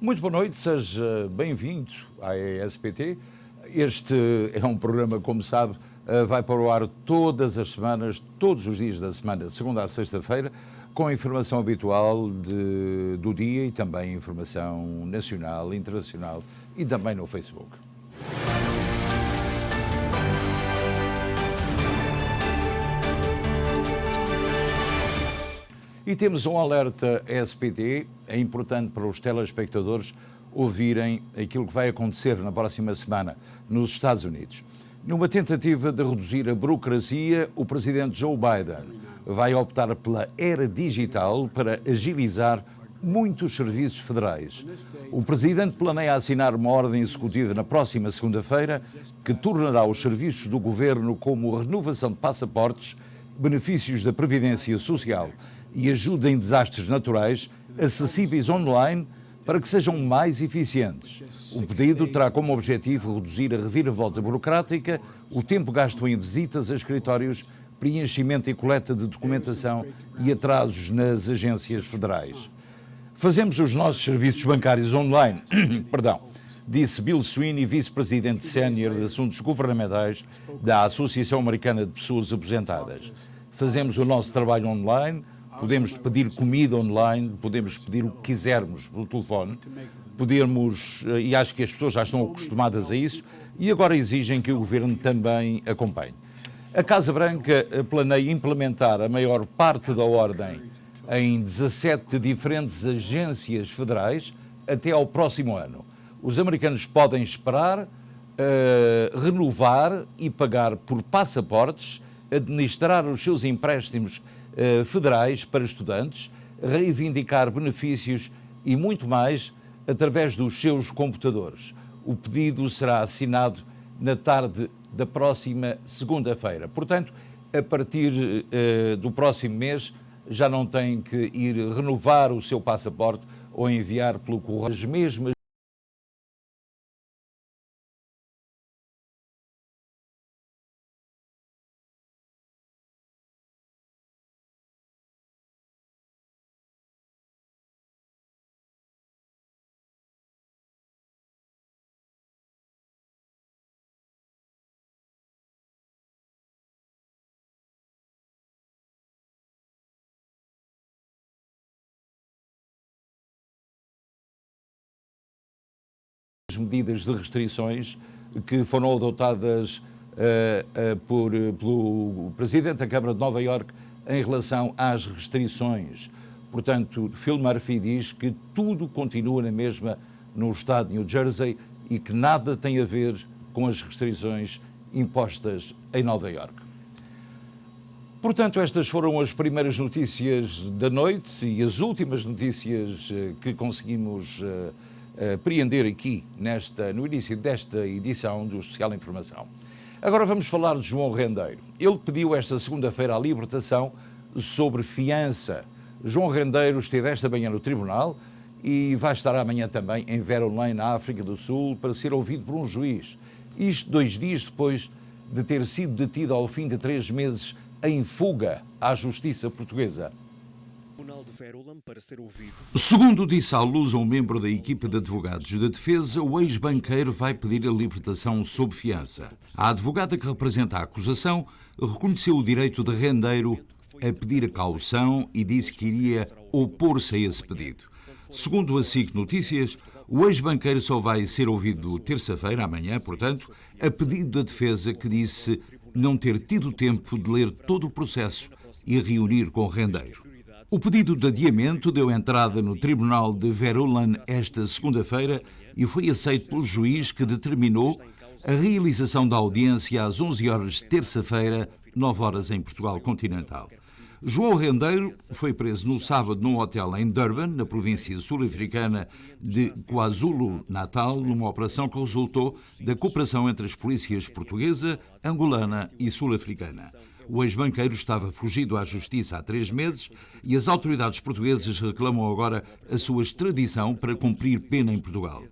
Muito boa noite, seja bem-vindo à ESPT. Este é um programa, como sabe, vai para o ar todas as semanas, todos os dias da semana, de segunda a sexta-feira, com a informação habitual do dia e também informação nacional, internacional e também no Facebook. E temos um alerta ESPT, é importante para os telespectadores ouvirem aquilo que vai acontecer na próxima semana nos Estados Unidos. Numa tentativa de reduzir a burocracia, o presidente Joe Biden vai optar pela era digital para agilizar muitos serviços federais. O presidente planeia assinar uma ordem executiva na próxima segunda-feira que tornará os serviços do governo como renovação de passaportes, benefícios da Previdência Social e ajuda em desastres naturais acessíveis online para que sejam mais eficientes. O pedido terá como objetivo reduzir a reviravolta burocrática, o tempo gasto em visitas a escritórios, preenchimento e coleta de documentação e atrasos nas agências federais. Fazemos os nossos serviços bancários online, disse Bill Sweeney, vice-presidente sénior de assuntos governamentais da Associação Americana de Pessoas Aposentadas. Fazemos o nosso trabalho online. Podemos pedir comida online, podemos pedir o que quisermos pelo telefone, e acho que as pessoas já estão acostumadas a isso, e agora exigem que o governo também acompanhe. A Casa Branca planeia implementar a maior parte da ordem em 17 diferentes agências federais até ao próximo ano. Os americanos podem esperar, renovar e pagar por passaportes, administrar os seus empréstimos federais para estudantes, reivindicar benefícios e muito mais através dos seus computadores. O pedido será assinado na tarde da próxima segunda-feira. Portanto, a partir do próximo mês já não tem que ir renovar o seu passaporte ou enviar pelo correio as mesmas medidas de restrições que foram adotadas pelo Presidente da Câmara de Nova Iorque em relação às restrições. Portanto, Phil Murphy diz que tudo continua na mesma no estado de New Jersey e que nada tem a ver com as restrições impostas em Nova Iorque. Portanto, estas foram as primeiras notícias da noite e as últimas notícias que conseguimos apreender aqui no início desta edição do Especial Informação. Agora vamos falar de João Rendeiro. Ele pediu esta segunda-feira a libertação sobre fiança. João Rendeiro esteve esta manhã no tribunal e vai estar amanhã também em Verolém, na África do Sul, para ser ouvido por um juiz. Isto 2 dias depois de ter sido detido ao fim de 3 meses em fuga à justiça portuguesa. Segundo disse à Luz um membro da equipa de advogados da defesa, o ex-banqueiro vai pedir a libertação sob fiança. A advogada que representa a acusação reconheceu o direito de Rendeiro a pedir a caução e disse que iria opor-se a esse pedido. Segundo a SIC Notícias, o ex-banqueiro só vai ser ouvido terça-feira, amanhã, portanto, a pedido da defesa, que disse não ter tido tempo de ler todo o processo e reunir com Rendeiro. O pedido de adiamento deu entrada no Tribunal de Verolém esta segunda-feira e foi aceito pelo juiz, que determinou a realização da audiência às 11 horas de terça-feira, 9 horas em Portugal continental. João Rendeiro foi preso no sábado num hotel em Durban, na província sul-africana de KwaZulu-Natal, numa operação que resultou da cooperação entre as polícias portuguesa, angolana e sul-africana. O ex-banqueiro estava fugido à justiça há 3 meses e as autoridades portuguesas reclamam agora a sua extradição para cumprir pena em Portugal.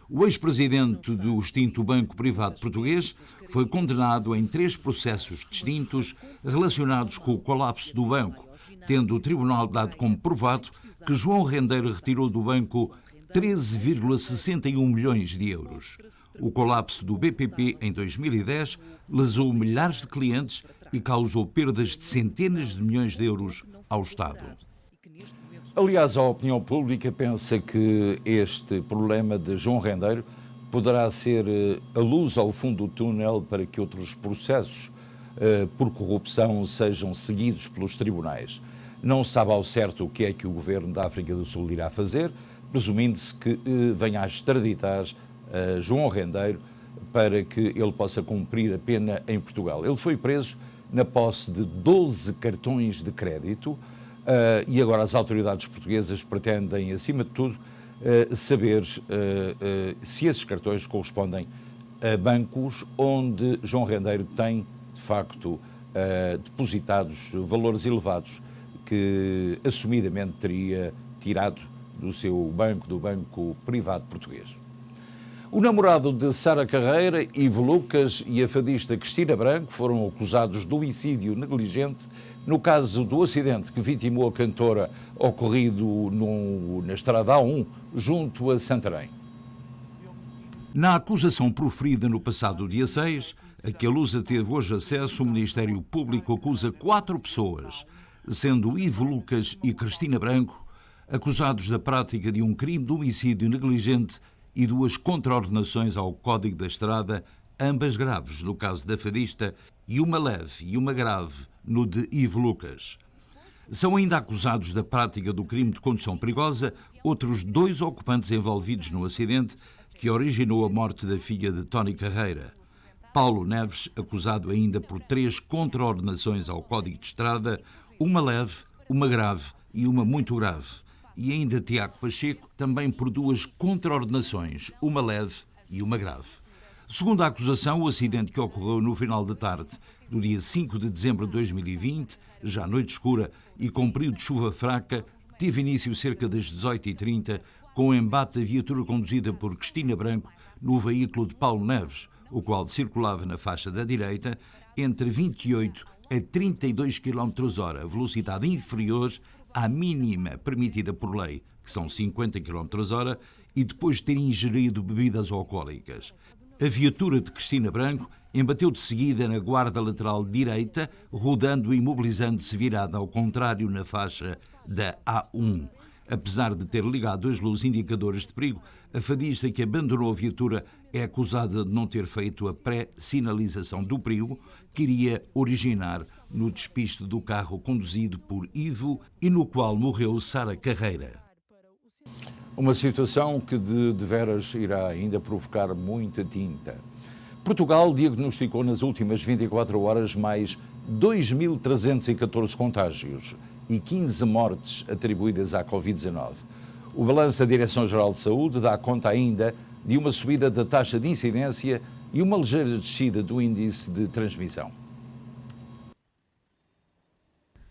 O ex-presidente do extinto Banco Privado Português foi condenado em 3 processos distintos relacionados com o colapso do banco, tendo o tribunal dado como provado que João Rendeiro retirou do banco 13,61 milhões de euros. O colapso do BPP em 2010 lesou milhares de clientes e causou perdas de centenas de milhões de euros ao Estado. Aliás, a opinião pública pensa que este problema de João Rendeiro poderá ser a luz ao fundo do túnel para que outros processos por corrupção sejam seguidos pelos tribunais. Não se sabe ao certo o que é que o governo da África do Sul irá fazer, presumindo-se que venha a extraditar João Rendeiro para que ele possa cumprir a pena em Portugal. Ele foi preso na posse de 12 cartões de crédito e agora as autoridades portuguesas pretendem, acima de tudo, saber se esses cartões correspondem a bancos onde João Rendeiro tem, de facto, depositados valores elevados que assumidamente teria tirado do seu banco, do banco privado português. O namorado de Sara Carreira, Ivo Lucas, e a fadista Cristina Branco foram acusados de homicídio negligente no caso do acidente que vitimou a cantora ocorrido na Estrada A1, junto a Santarém. Na acusação proferida no passado dia 6, a que a Lusa teve hoje acesso, o Ministério Público acusa 4 pessoas, sendo Ivo Lucas e Cristina Branco acusados da prática de um crime de homicídio negligente e 2 contraordenações ao Código da Estrada, ambas graves no caso da fadista e uma leve e uma grave no de Ivo Lucas. São ainda acusados da prática do crime de condução perigosa outros 2 ocupantes envolvidos no acidente que originou a morte da filha de Tony Carreira. Paulo Neves, acusado ainda por 3 contraordenações ao Código de Estrada, uma leve, uma grave e uma muito grave. E ainda Tiago Pacheco, também por 2 contraordenações, uma leve e uma grave. Segundo a acusação, o acidente que ocorreu no final da tarde do dia 5 de dezembro de 2020, já noite escura e com período de chuva fraca, teve início cerca das 18h30, com o embate da viatura conduzida por Cristina Branco no veículo de Paulo Neves, o qual circulava na faixa da direita entre 28 a 32 km/h, velocidade inferior à mínima permitida por lei, que são 50 km/h, e depois de ter ingerido bebidas alcoólicas. A viatura de Cristina Branco embateu de seguida na guarda lateral direita, rodando e imobilizando-se virada ao contrário na faixa da A1. Apesar de ter ligado as luzes indicadoras de perigo, a fadista que abandonou a viatura é acusada de não ter feito a pré-sinalização do perigo que iria originar no despiste do carro conduzido por Ivo e no qual morreu Sara Carreira. Uma situação que de veras irá ainda provocar muita tinta. Portugal diagnosticou nas últimas 24 horas mais 2.314 contágios e 15 mortes atribuídas à Covid-19. O balanço da Direção-Geral de Saúde dá conta ainda de uma subida da taxa de incidência e uma ligeira descida do índice de transmissão.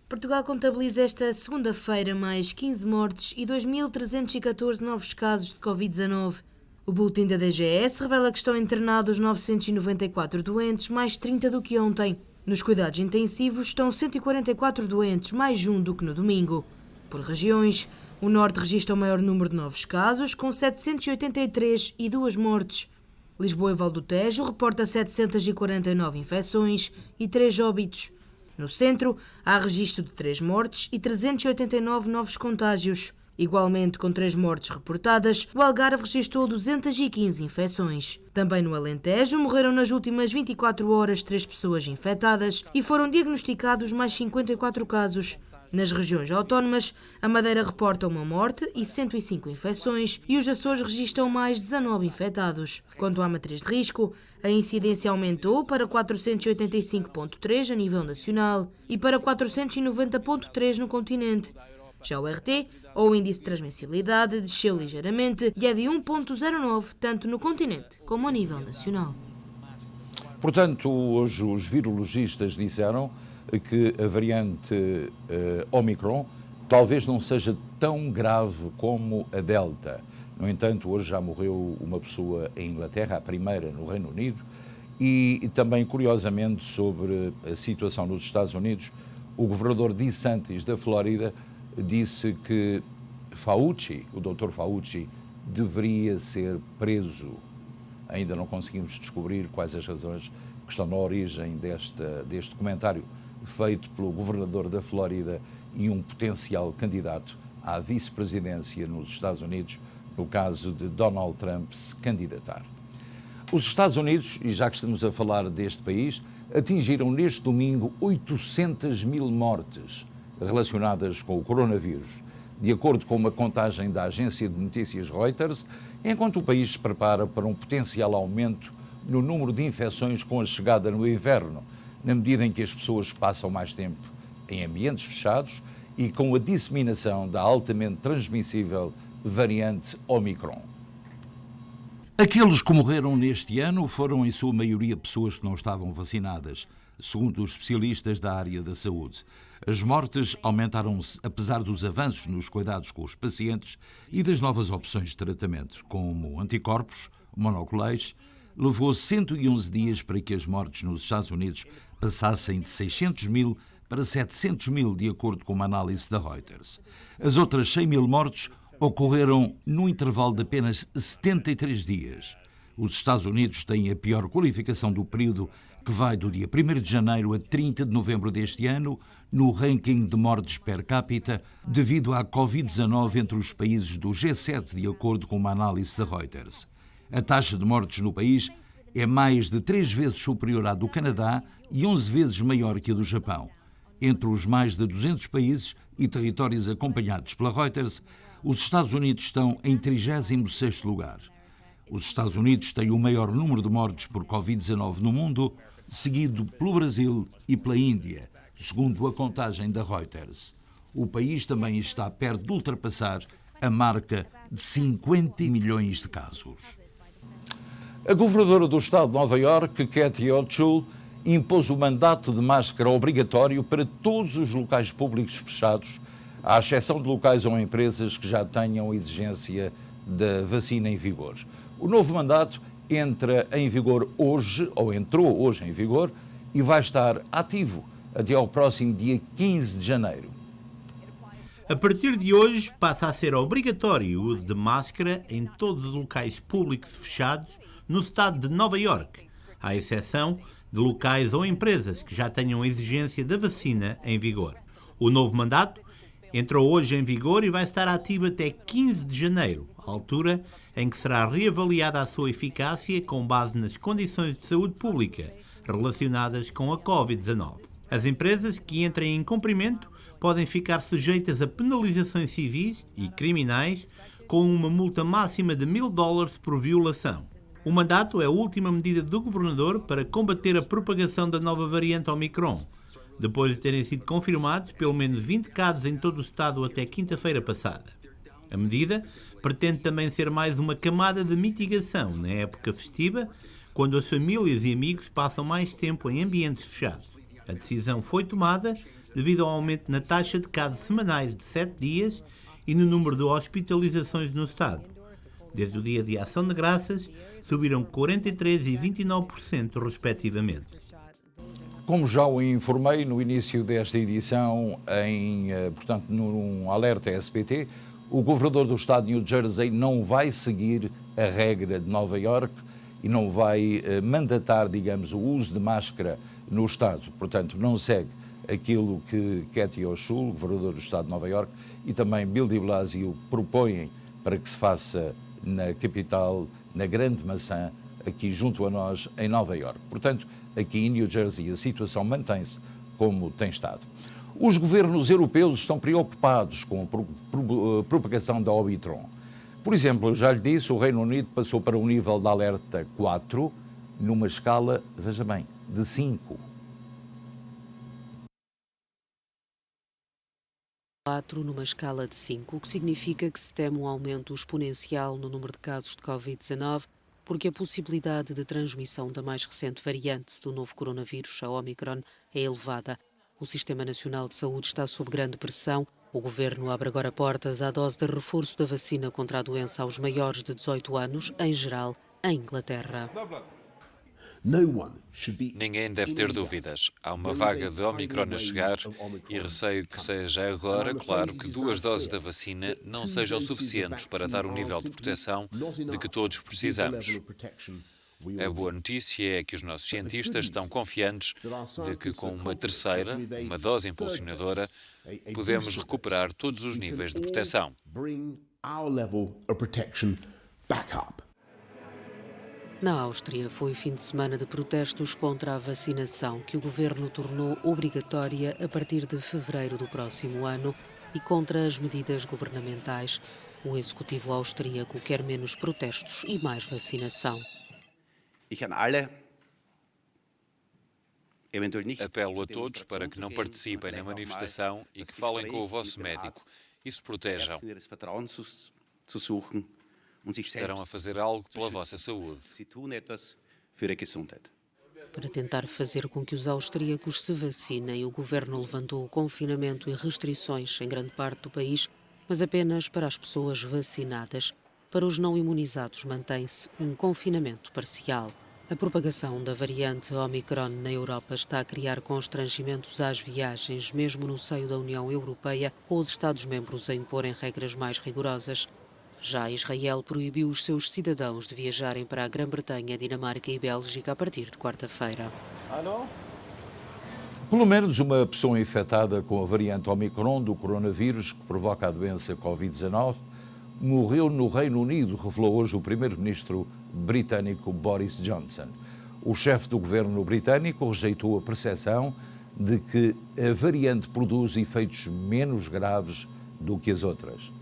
Portugal contabiliza esta segunda-feira mais 15 mortes e 2.314 novos casos de Covid-19. O boletim da DGS revela que estão internados 994 doentes, mais 30 do que ontem. Nos cuidados intensivos estão 144 doentes, mais 1 do que no domingo. Por regiões, o Norte registra o maior número de novos casos, com 783 e 2 mortes. Lisboa e Val do Tejo reporta 749 infecções e 3 óbitos. No Centro, há registro de 3 mortes e 389 novos contágios. Igualmente, com 3 mortes reportadas, o Algarve registrou 215 infecções. Também no Alentejo, morreram nas últimas 24 horas 3 pessoas infectadas e foram diagnosticados mais 54 casos. Nas regiões autónomas, a Madeira reporta uma morte e 105 infecções e os Açores registram mais 19 infectados. Quanto à matriz de risco, a incidência aumentou para 485,3 a nível nacional e para 490,3 no continente. Já o RT, ou índice de transmissibilidade, desceu ligeiramente e é de 1,09 tanto no continente como a nível nacional. Portanto, hoje os virologistas disseram que a variante Omicron talvez não seja tão grave como a Delta. No entanto, hoje já morreu uma pessoa em Inglaterra, a primeira no Reino Unido, e também, curiosamente, sobre a situação nos Estados Unidos, o governador DeSantis, da Flórida, disse que Fauci, o Dr. Fauci, deveria ser preso. Ainda não conseguimos descobrir quais as razões que estão na origem deste comentário feito pelo governador da Flórida e um potencial candidato à vice-presidência nos Estados Unidos, no caso de Donald Trump se candidatar. Os Estados Unidos, e já que estamos a falar deste país, atingiram neste domingo 800 mil mortes relacionadas com o coronavírus, de acordo com uma contagem da agência de notícias Reuters, enquanto o país se prepara para um potencial aumento no número de infecções com a chegada no inverno, na medida em que as pessoas passam mais tempo em ambientes fechados e com a disseminação da altamente transmissível variante Omicron. Aqueles que morreram neste ano foram, em sua maioria, pessoas que não estavam vacinadas, segundo os especialistas da área da saúde. As mortes aumentaram-se apesar dos avanços nos cuidados com os pacientes e das novas opções de tratamento, como anticorpos, monoclonais. Levou 111 dias para que as mortes nos Estados Unidos passassem de 600 mil para 700 mil, de acordo com uma análise da Reuters. As outras 100 mil mortes ocorreram num intervalo de apenas 73 dias. Os Estados Unidos têm a pior qualificação do período, que vai do dia 1º de janeiro a 30 de novembro deste ano, no ranking de mortes per capita, devido à Covid-19 entre os países do G7, de acordo com uma análise da Reuters. A taxa de mortes no país é mais de 3 vezes superior à do Canadá e 11 vezes maior que a do Japão. Entre os mais de 200 países e territórios acompanhados pela Reuters, os Estados Unidos estão em 36º lugar. Os Estados Unidos têm o maior número de mortes por Covid-19 no mundo, seguido pelo Brasil e pela Índia, segundo a contagem da Reuters. O país também está perto de ultrapassar a marca de 50 milhões de casos. A governadora do estado de Nova Iorque, Kathy Hochul, impôs o mandato de máscara obrigatório para todos os locais públicos fechados, à exceção de locais ou empresas que já tenham exigência da vacina em vigor. O novo mandato entra em vigor hoje, ou entrou hoje em vigor, e vai estar ativo até ao próximo dia 15 de janeiro. A partir de hoje passa a ser obrigatório o uso de máscara em todos os locais públicos fechados no estado de Nova Iorque, à exceção de locais ou empresas que já tenham exigência da vacina em vigor. O novo mandato entrou hoje em vigor e vai estar ativo até 15 de janeiro, altura em que será reavaliada a sua eficácia com base nas condições de saúde pública relacionadas com a Covid-19. As empresas que entrem em cumprimento podem ficar sujeitas a penalizações civis e criminais com uma multa máxima de $1.000 por violação. O mandato é a última medida do governador para combater a propagação da nova variante Omicron, depois de terem sido confirmados pelo menos 20 casos em todo o estado até quinta-feira passada. A medida pretende também ser mais uma camada de mitigação na época festiva, quando as famílias e amigos passam mais tempo em ambientes fechados. A decisão foi tomada devido ao aumento na taxa de casos semanais de 7 dias e no número de hospitalizações no estado. Desde o dia de Ação de Graças, subiram 43% e 29%, respectivamente. Como já o informei no início desta edição, portanto, num alerta SBT, o governador do estado de New Jersey não vai seguir a regra de Nova Iorque e não vai mandatar, digamos, o uso de máscara no estado. Portanto, não segue aquilo que Kathy Hochul, governador do estado de Nova Iorque, e também Bill de Blasio propõem para que se faça na capital, na Grande Maçã, aqui junto a nós, em Nova Iorque. Portanto, aqui em New Jersey a situação mantém-se como tem estado. Os governos europeus estão preocupados com a propagação da Omicron. Por exemplo, eu já lhe disse, o Reino Unido passou para um nível de alerta 4, numa escala, veja bem, de 5. 4 numa escala de 5, o que significa que se teme um aumento exponencial no número de casos de Covid-19, porque a possibilidade de transmissão da mais recente variante do novo coronavírus, a Omicron, é elevada. O Sistema Nacional de Saúde está sob grande pressão. O Governo abre agora portas à dose de reforço da vacina contra a doença aos maiores de 18 anos, em geral, em Inglaterra. Ninguém deve ter dúvidas. Há uma vaga de Omicron a chegar e receio que seja agora, claro, que 2 doses da vacina não sejam suficientes para dar o nível de proteção de que todos precisamos. A boa notícia é que os nossos cientistas estão confiantes de que com uma terceira, uma dose impulsionadora, podemos recuperar todos os níveis de proteção. Na Áustria, foi fim de semana de protestos contra a vacinação, que o governo tornou obrigatória a partir de fevereiro do próximo ano, e contra as medidas governamentais. O executivo austríaco quer menos protestos e mais vacinação. Apelo a todos para que não participem na manifestação e que falem com o vosso médico e se protejam. Estarão a fazer algo pela vossa saúde. Para tentar fazer com que os austríacos se vacinem, o governo levantou o confinamento e restrições em grande parte do país, mas apenas para as pessoas vacinadas. Para os não imunizados, mantém-se um confinamento parcial. A propagação da variante Omicron na Europa está a criar constrangimentos às viagens, mesmo no seio da União Europeia, ou os Estados-membros a imporem regras mais rigorosas. Já Israel proibiu os seus cidadãos de viajarem para a Grã-Bretanha, Dinamarca e Bélgica a partir de quarta-feira. Pelo menos uma pessoa infectada com a variante Omicron do coronavírus, que provoca a doença Covid-19, morreu no Reino Unido, revelou hoje o primeiro-ministro britânico Boris Johnson. O chefe do governo britânico rejeitou a percepção de que a variante produz efeitos menos graves do que as outras.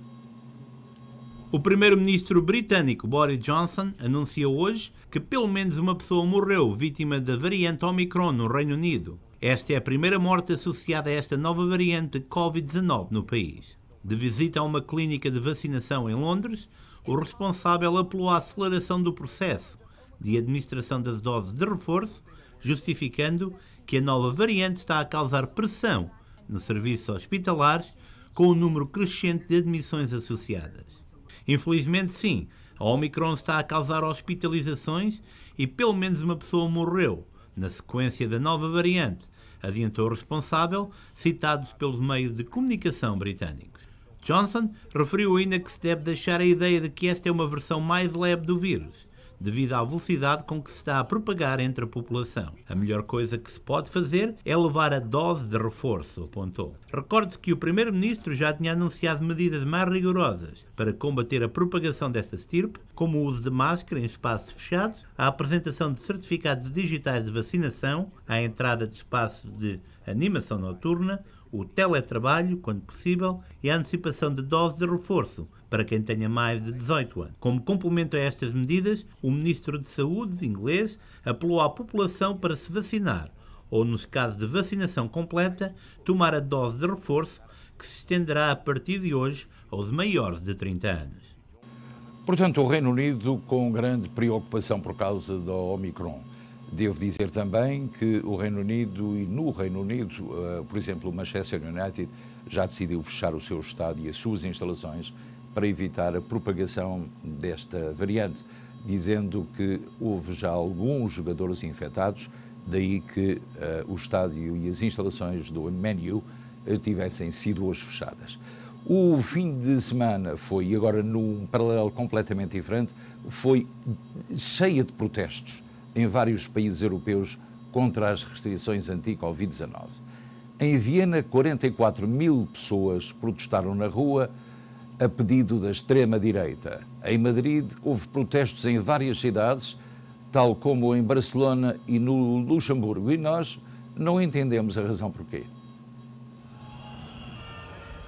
O primeiro-ministro britânico Boris Johnson anuncia hoje que pelo menos uma pessoa morreu vítima da variante Omicron no Reino Unido. Esta é a primeira morte associada a esta nova variante de Covid-19 no país. De visita a uma clínica de vacinação em Londres, o responsável apelou à aceleração do processo de administração das doses de reforço, justificando que a nova variante está a causar pressão nos serviços hospitalares com o número crescente de admissões associadas. Infelizmente, sim, a Omicron está a causar hospitalizações e pelo menos uma pessoa morreu na sequência da nova variante, adiantou o responsável, citado pelos meios de comunicação britânicos. Johnson referiu ainda que se deve deixar a ideia de que esta é uma versão mais leve do vírus, devido à velocidade com que se está a propagar entre a população. A melhor coisa que se pode fazer é levar a dose de reforço, apontou. Recorde-se que o primeiro-ministro já tinha anunciado medidas mais rigorosas para combater a propagação desta estirpe, como o uso de máscara em espaços fechados, a apresentação de certificados digitais de vacinação, a entrada de espaços de animação noturna, o teletrabalho, quando possível, e a antecipação de dose de reforço para quem tenha mais de 18 anos. Como complemento a estas medidas, o Ministro de Saúde inglês apelou à população para se vacinar, ou, nos casos de vacinação completa, tomar a dose de reforço, que se estenderá a partir de hoje aos maiores de 30 anos. Portanto, o Reino Unido com grande preocupação por causa da Omicron. Devo dizer também que o Reino Unido e no Reino Unido, por exemplo, o Manchester United já decidiu fechar o seu estádio e as suas instalações para evitar a propagação desta variante, dizendo que houve já alguns jogadores infectados, daí que o estádio e as instalações do Man U tivessem sido hoje fechadas. O fim de semana foi, e agora num paralelo completamente diferente, foi cheia de protestos em vários países europeus contra as restrições anti-Covid-19. Em Viena, 44 mil pessoas protestaram na rua a pedido da extrema-direita. Em Madrid, houve protestos em várias cidades, tal como em Barcelona e no Luxemburgo, e nós não entendemos a razão porquê.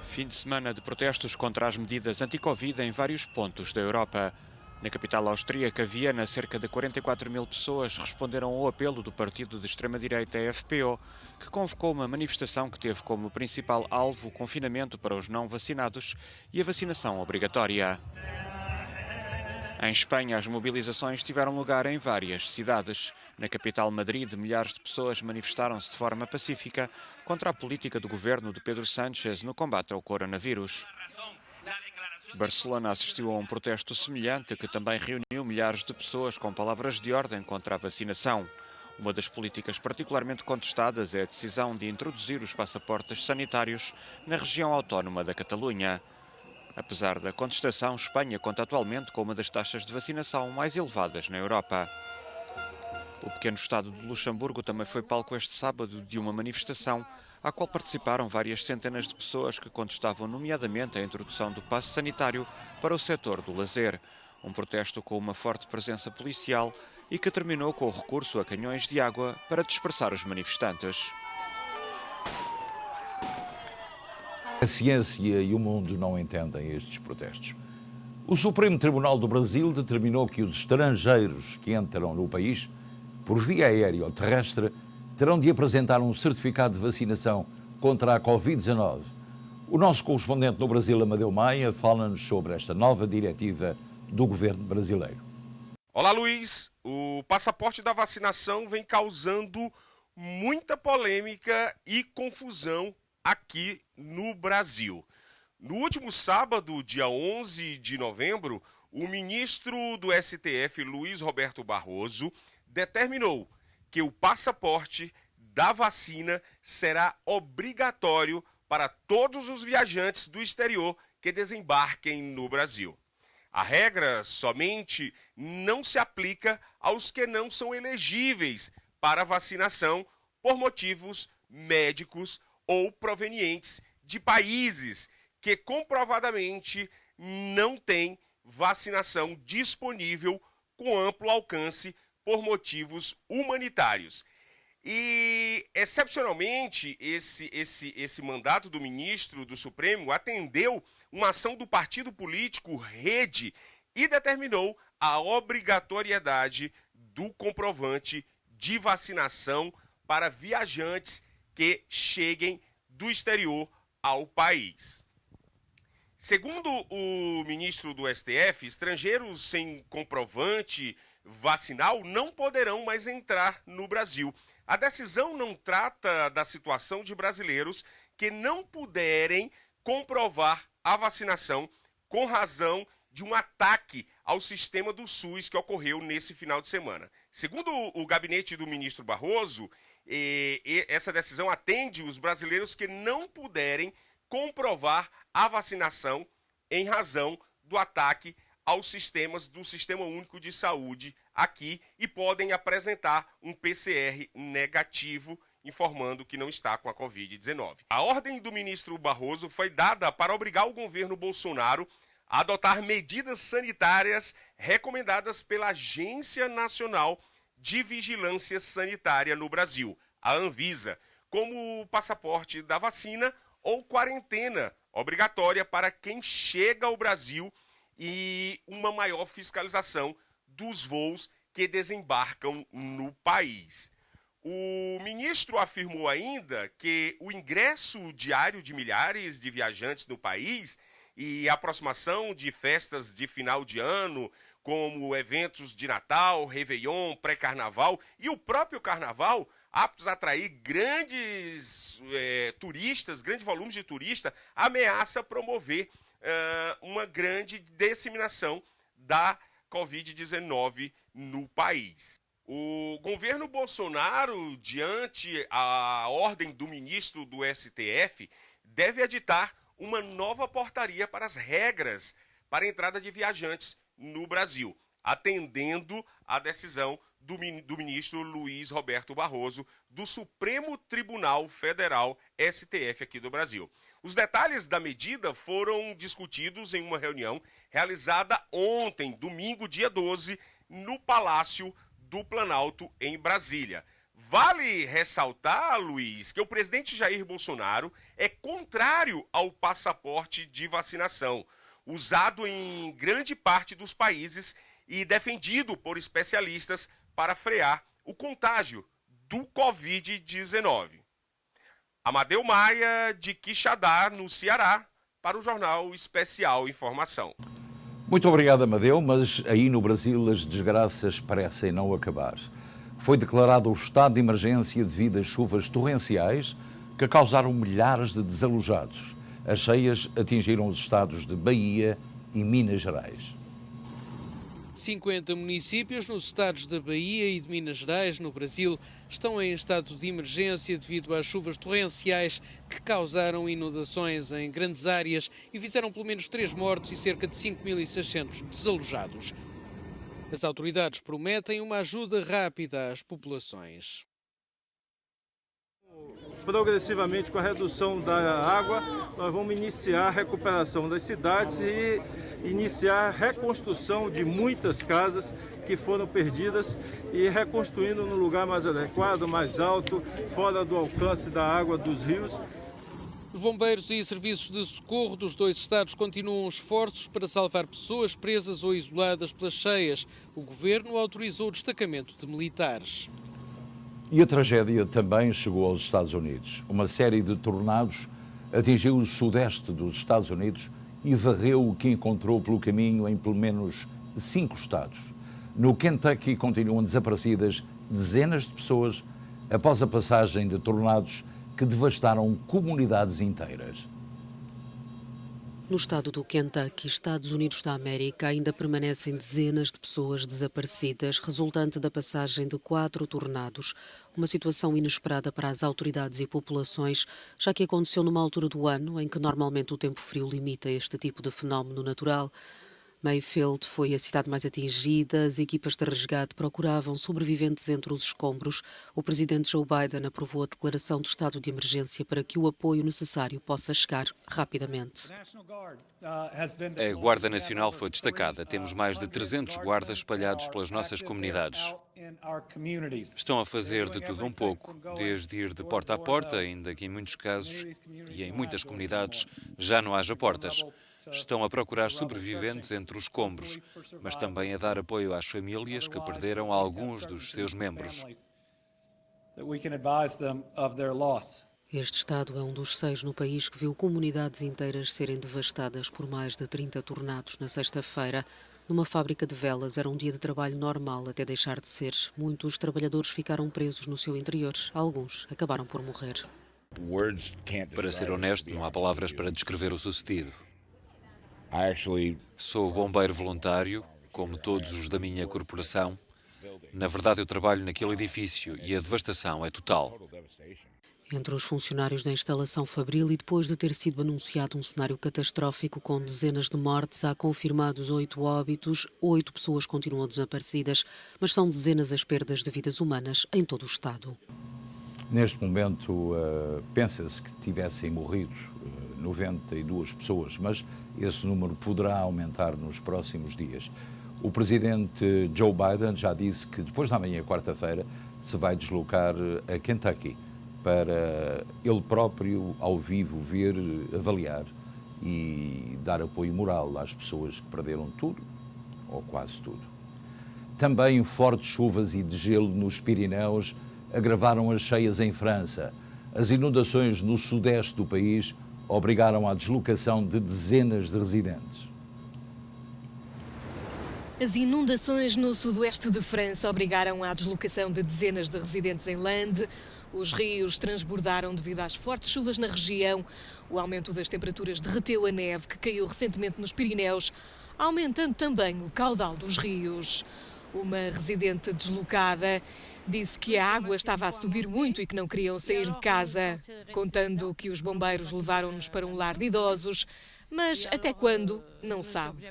Fim de semana de protestos contra as medidas anti-Covid em vários pontos da Europa. Na capital austríaca, Viena, cerca de 44 mil pessoas responderam ao apelo do partido de extrema-direita FPÖ, que convocou uma manifestação que teve como principal alvo o confinamento para os não vacinados e a vacinação obrigatória. Em Espanha, as mobilizações tiveram lugar em várias cidades. Na capital Madrid, milhares de pessoas manifestaram-se de forma pacífica contra a política do governo de Pedro Sánchez no combate ao coronavírus. Barcelona assistiu a um protesto semelhante que também reuniu milhares de pessoas com palavras de ordem contra a vacinação. Uma das políticas particularmente contestadas é a decisão de introduzir os passaportes sanitários na região autónoma da Catalunha. Apesar da contestação, Espanha conta atualmente com uma das taxas de vacinação mais elevadas na Europa. O pequeno estado de Luxemburgo também foi palco este sábado de uma manifestação à qual participaram várias centenas de pessoas que contestavam nomeadamente a introdução do passe sanitário para o setor do lazer. Um protesto com uma forte presença policial e que terminou com o recurso a canhões de água para dispersar os manifestantes. A ciência e o mundo não entendem estes protestos. O Supremo Tribunal do Brasil determinou que os estrangeiros que entram no país, por via aérea ou terrestre, terão de apresentar um certificado de vacinação contra a Covid-19. O nosso correspondente no Brasil, Amadeu Maia, fala-nos sobre esta nova diretiva do governo brasileiro. Olá, Luiz. O passaporte da vacinação vem causando muita polêmica e confusão aqui no Brasil. No último sábado, dia 11 de novembro, o ministro do STF, Luiz Roberto Barroso, determinou que o passaporte da vacina será obrigatório para todos os viajantes do exterior que desembarquem no Brasil. A regra somente não se aplica aos que não são elegíveis para vacinação por motivos médicos ou provenientes de países que comprovadamente não têm vacinação disponível com amplo alcance por motivos humanitários. E, excepcionalmente, esse mandato do ministro do Supremo atendeu uma ação do partido político Rede e determinou a obrigatoriedade do comprovante de vacinação para viajantes que cheguem do exterior ao país. Segundo o ministro do STF, estrangeiros sem comprovante vacinal não poderão mais entrar no Brasil. A decisão não trata da situação de brasileiros que não puderem comprovar a vacinação com razão de um ataque ao sistema do SUS que ocorreu nesse final de semana. Segundo o gabinete do ministro Barroso, essa decisão atende os brasileiros que não puderem comprovar a vacinação em razão do ataque aos sistemas do Sistema Único de Saúde aqui e podem apresentar um PCR negativo, informando que não está com a Covid-19. A ordem do ministro Barroso foi dada para obrigar o governo Bolsonaro a adotar medidas sanitárias recomendadas pela Agência Nacional de Vigilância Sanitária no Brasil, a Anvisa, como o passaporte da vacina ou quarentena obrigatória para quem chega ao Brasil e uma maior fiscalização dos voos que desembarcam no país. O ministro afirmou ainda que o ingresso diário de milhares de viajantes no país e a aproximação de festas de final de ano, como eventos de Natal, Réveillon, pré-carnaval e o próprio carnaval, aptos a atrair grandes turistas, grandes volumes de turistas, ameaça promover uma grande disseminação da Covid-19 no país. O governo Bolsonaro, diante a ordem do ministro do STF, deve editar uma nova portaria para as regras para a entrada de viajantes no Brasil, atendendo à decisão do ministro Luiz Roberto Barroso, do Supremo Tribunal Federal, STF, aqui do Brasil. Os detalhes da medida foram discutidos em uma reunião realizada ontem, domingo, dia 12, no Palácio do Planalto, em Brasília. Vale ressaltar, Luiz, que o presidente Jair Bolsonaro é contrário ao passaporte de vacinação, usado em grande parte dos países e defendido por especialistas para frear o contágio do Covid-19. Amadeu Maia, de Quixadá, no Ceará, para o Jornal Especial Informação. Muito obrigado, Amadeu, mas aí no Brasil as desgraças parecem não acabar. Foi declarado o estado de emergência devido às chuvas torrenciais que causaram milhares de desalojados. As cheias atingiram os estados de Bahia e Minas Gerais. 50 municípios nos estados da Bahia e de Minas Gerais, no Brasil, estão em estado de emergência devido às chuvas torrenciais que causaram inundações em grandes áreas e fizeram pelo menos 3 mortos e cerca de 5.600 desalojados. As autoridades prometem uma ajuda rápida às populações. Progressivamente, com a redução da água, nós vamos iniciar a recuperação das cidades e iniciar a reconstrução de muitas casas que foram perdidas e reconstruindo no lugar mais adequado, mais alto, fora do alcance da água dos rios. Os bombeiros e serviços de socorro dos 2 estados continuam esforços para salvar pessoas presas ou isoladas pelas cheias. O governo autorizou o destacamento de militares. E a tragédia também chegou aos Estados Unidos. Uma série de tornados atingiu o sudeste dos Estados Unidos e varreu o que encontrou pelo caminho em pelo menos 5 estados. No Kentucky continuam desaparecidas dezenas de pessoas após a passagem de tornados que devastaram comunidades inteiras. No estado do Kentucky, Estados Unidos da América, ainda permanecem dezenas de pessoas desaparecidas, resultante da passagem de 4 tornados. Uma situação inesperada para as autoridades e populações, já que aconteceu numa altura do ano em que normalmente o tempo frio limita este tipo de fenómeno natural. Mayfield foi a cidade mais atingida, as equipas de resgate procuravam sobreviventes entre os escombros. O presidente Joe Biden aprovou a declaração de estado de emergência para que o apoio necessário possa chegar rapidamente. A Guarda Nacional foi destacada. Temos mais de 300 guardas espalhados pelas nossas comunidades. Estão a fazer de tudo um pouco, desde ir de porta a porta, ainda que em muitos casos e em muitas comunidades já não haja portas. Estão a procurar sobreviventes entre os escombros, mas também a dar apoio às famílias que perderam alguns dos seus membros. Este estado é um dos 6 no país que viu comunidades inteiras serem devastadas por mais de 30 tornados na sexta-feira. Numa fábrica de velas era um dia de trabalho normal até deixar de ser. Muitos trabalhadores ficaram presos no seu interior. Alguns acabaram por morrer. Para ser honesto, não há palavras para descrever o sucedido. Sou bombeiro voluntário, como todos os da minha corporação. Na verdade, eu trabalho naquele edifício e a devastação é total. Entre os funcionários da instalação fabril e depois de ter sido anunciado um cenário catastrófico com dezenas de mortes, há confirmados 8 óbitos, 8 pessoas continuam desaparecidas, mas são dezenas as perdas de vidas humanas em todo o estado. Neste momento, pensa-se que tivessem morrido 92 pessoas, mas esse número poderá aumentar nos próximos dias. O presidente Joe Biden já disse que depois da manhã, quarta-feira, se vai deslocar a Kentucky para ele próprio, ao vivo, ver, avaliar e dar apoio moral às pessoas que perderam tudo, ou quase tudo. Também fortes chuvas e de gelo nos Pirineus agravaram as cheias em França. As inundações no sudeste do país obrigaram à deslocação de dezenas de residentes. As inundações no sudoeste de França obrigaram à deslocação de dezenas de residentes em Landes. Os rios transbordaram devido às fortes chuvas na região. O aumento das temperaturas derreteu a neve que caiu recentemente nos Pirineus, aumentando também o caudal dos rios. Uma residente deslocada disse que a água estava a subir muito e que não queriam sair de casa, contando que os bombeiros levaram-nos para um lar de idosos, mas até quando, não sabe.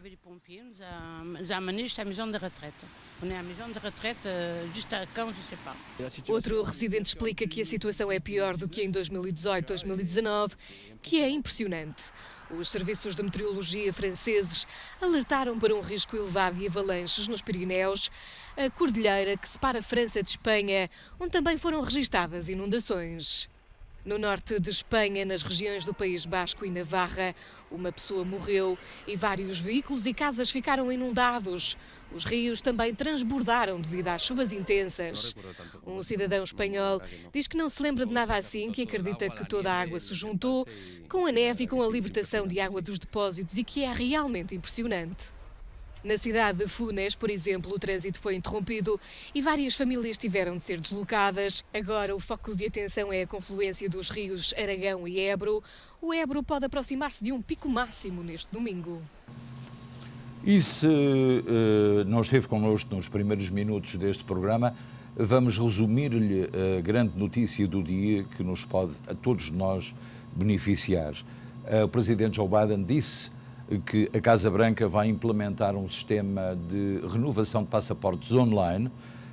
Outro residente explica que a situação é pior do que em 2018-2019, que é impressionante. Os serviços de meteorologia franceses alertaram para um risco elevado de avalanches nos Pirineus, a cordilheira que separa a França de Espanha, onde também foram registadas inundações. No norte de Espanha, nas regiões do País Basco e Navarra, uma pessoa morreu e vários veículos e casas ficaram inundados. Os rios também transbordaram devido às chuvas intensas. Um cidadão espanhol diz que não se lembra de nada assim, que acredita que toda a água se juntou com a neve e com a libertação de água dos depósitos e que é realmente impressionante. Na cidade de Funes, por exemplo, o trânsito foi interrompido e várias famílias tiveram de ser deslocadas. Agora o foco de atenção é a confluência dos rios Aragão e Ebro. O Ebro pode aproximar-se de um pico máximo neste domingo. E se não esteve connosco nos primeiros minutos deste programa, vamos resumir-lhe a grande notícia do dia que nos pode, a todos nós, beneficiar. O Presidente Joe Biden disse que a Casa Branca vai implementar um sistema de renovação de passaportes online,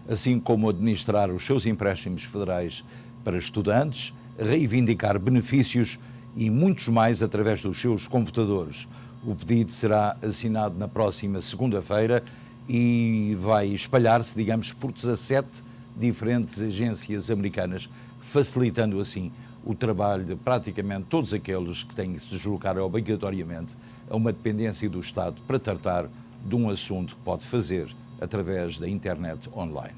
assim como administrar os seus empréstimos federais para estudantes, reivindicar benefícios e muitos mais através dos seus computadores. O pedido será assinado na próxima segunda-feira e vai espalhar-se, digamos, por 17 diferentes agências americanas, facilitando assim o trabalho de praticamente todos aqueles que têm que se deslocar obrigatoriamente a uma dependência do Estado para tratar de um assunto que pode fazer através da internet online.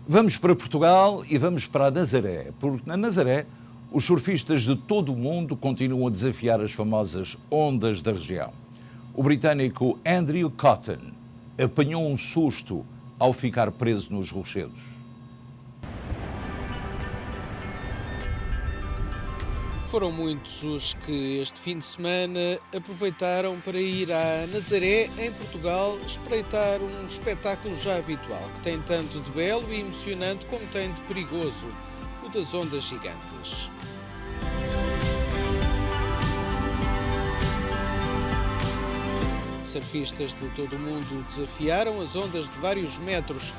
Vamos para Portugal e vamos para a Nazaré, porque na Nazaré os surfistas de todo o mundo continuam a desafiar as famosas ondas da região. O britânico Andrew Cotton apanhou um susto ao ficar preso nos rochedos. Foram muitos os que este fim de semana aproveitaram para ir à Nazaré, em Portugal, espreitar um espetáculo já habitual, que tem tanto de belo e emocionante como tem de perigoso, o das ondas gigantes. Surfistas de todo o mundo desafiaram as ondas de vários metros,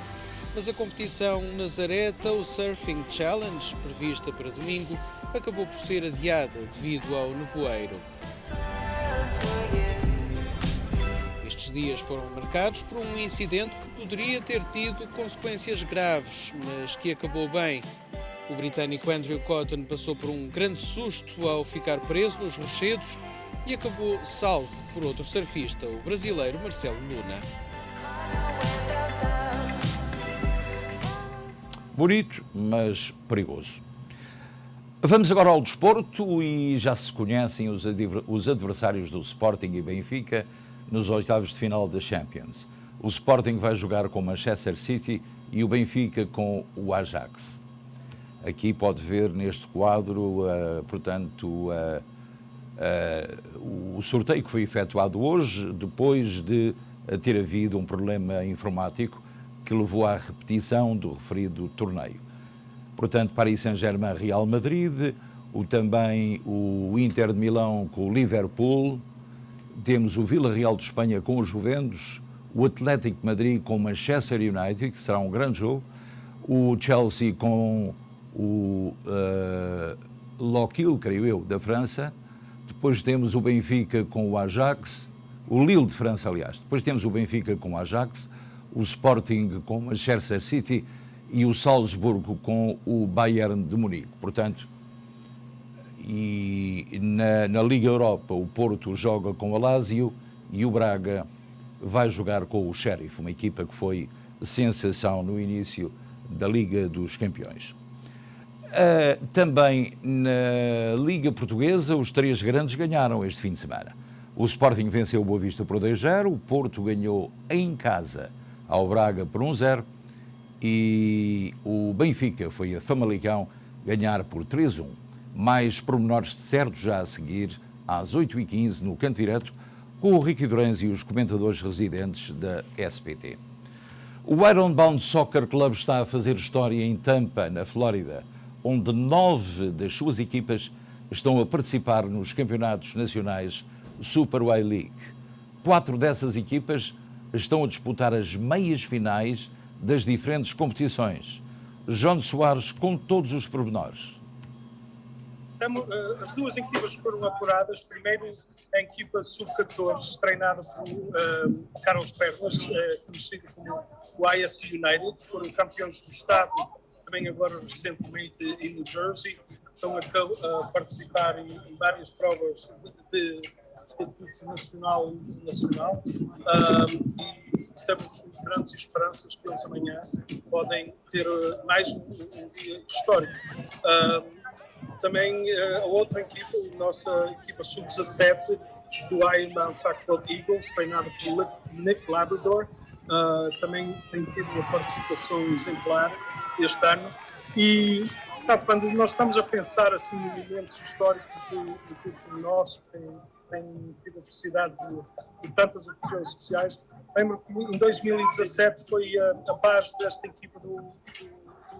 mas a competição Nazaré Tow Surfing Challenge, prevista para domingo, acabou por ser adiada devido ao nevoeiro. Estes dias foram marcados por um incidente que poderia ter tido consequências graves, mas que acabou bem. O britânico Andrew Cotton passou por um grande susto ao ficar preso nos rochedos e acabou salvo por outro surfista, o brasileiro Marcelo Luna. Bonito, mas perigoso. Vamos agora ao desporto e já se conhecem os adversários do Sporting e Benfica nos oitavos de final da Champions. O Sporting vai jogar com o Manchester City e o Benfica com o Ajax. Aqui pode ver neste quadro, portanto, o sorteio que foi efetuado hoje, depois de ter havido um problema informático que levou à repetição do referido torneio. Portanto, Paris Saint-Germain, Real Madrid, também o Inter de Milão com o Liverpool, temos o Villarreal de Espanha com o Juventus, o Atlético de Madrid com o Manchester United, que será um grande jogo, o Chelsea com o Loquil, creio eu, da França, depois temos o Benfica com o Ajax, o Lille de França, aliás, depois temos o Benfica com o Ajax, o Sporting com o Manchester City e o Salzburgo com o Bayern de Munique. Portanto, e na Liga Europa o Porto joga com o Lazio e o Braga vai jogar com o Sheriff, uma equipa que foi sensação no início da Liga dos Campeões. Também na Liga Portuguesa os três grandes ganharam este fim de semana. O Sporting venceu o Boa Vista por 2-0, o Porto ganhou em casa ao Braga por 1-0 e o Benfica foi a Famalicão ganhar por 3-1. Mais pormenores de certo já a seguir, às 8h15, no Canto Direto, com o Ricky Durães e os comentadores residentes da SPT. O Ironbound Soccer Club está a fazer história em Tampa, na Flórida, onde 9 das suas equipas estão a participar nos campeonatos nacionais Super Y-League. 4 dessas equipas estão a disputar as meias finais das diferentes competições. João Soares com todos os pormenores. As duas equipas foram apuradas. Primeiro, a equipa sub-14, treinada por Carlos Perlas, conhecido como o ISU United, foram campeões do estado, também agora recentemente em New Jersey. Estão a participar em várias provas de estatuto nacional e internacional. E temos grandes esperanças que eles amanhã podem ter mais um dia histórico. Também a outra equipa, a nossa equipa sub-17 do Ironbound Soccer Club Eagles, treinada por Nick Labrador, também tem tido uma participação exemplar este ano. E, sabe, quando nós estamos a pensar assim, em momentos históricos do clube nosso, que têm tido a felicidade de tantas ocasiões especiais. Lembro que em 2017 foi a base desta equipa do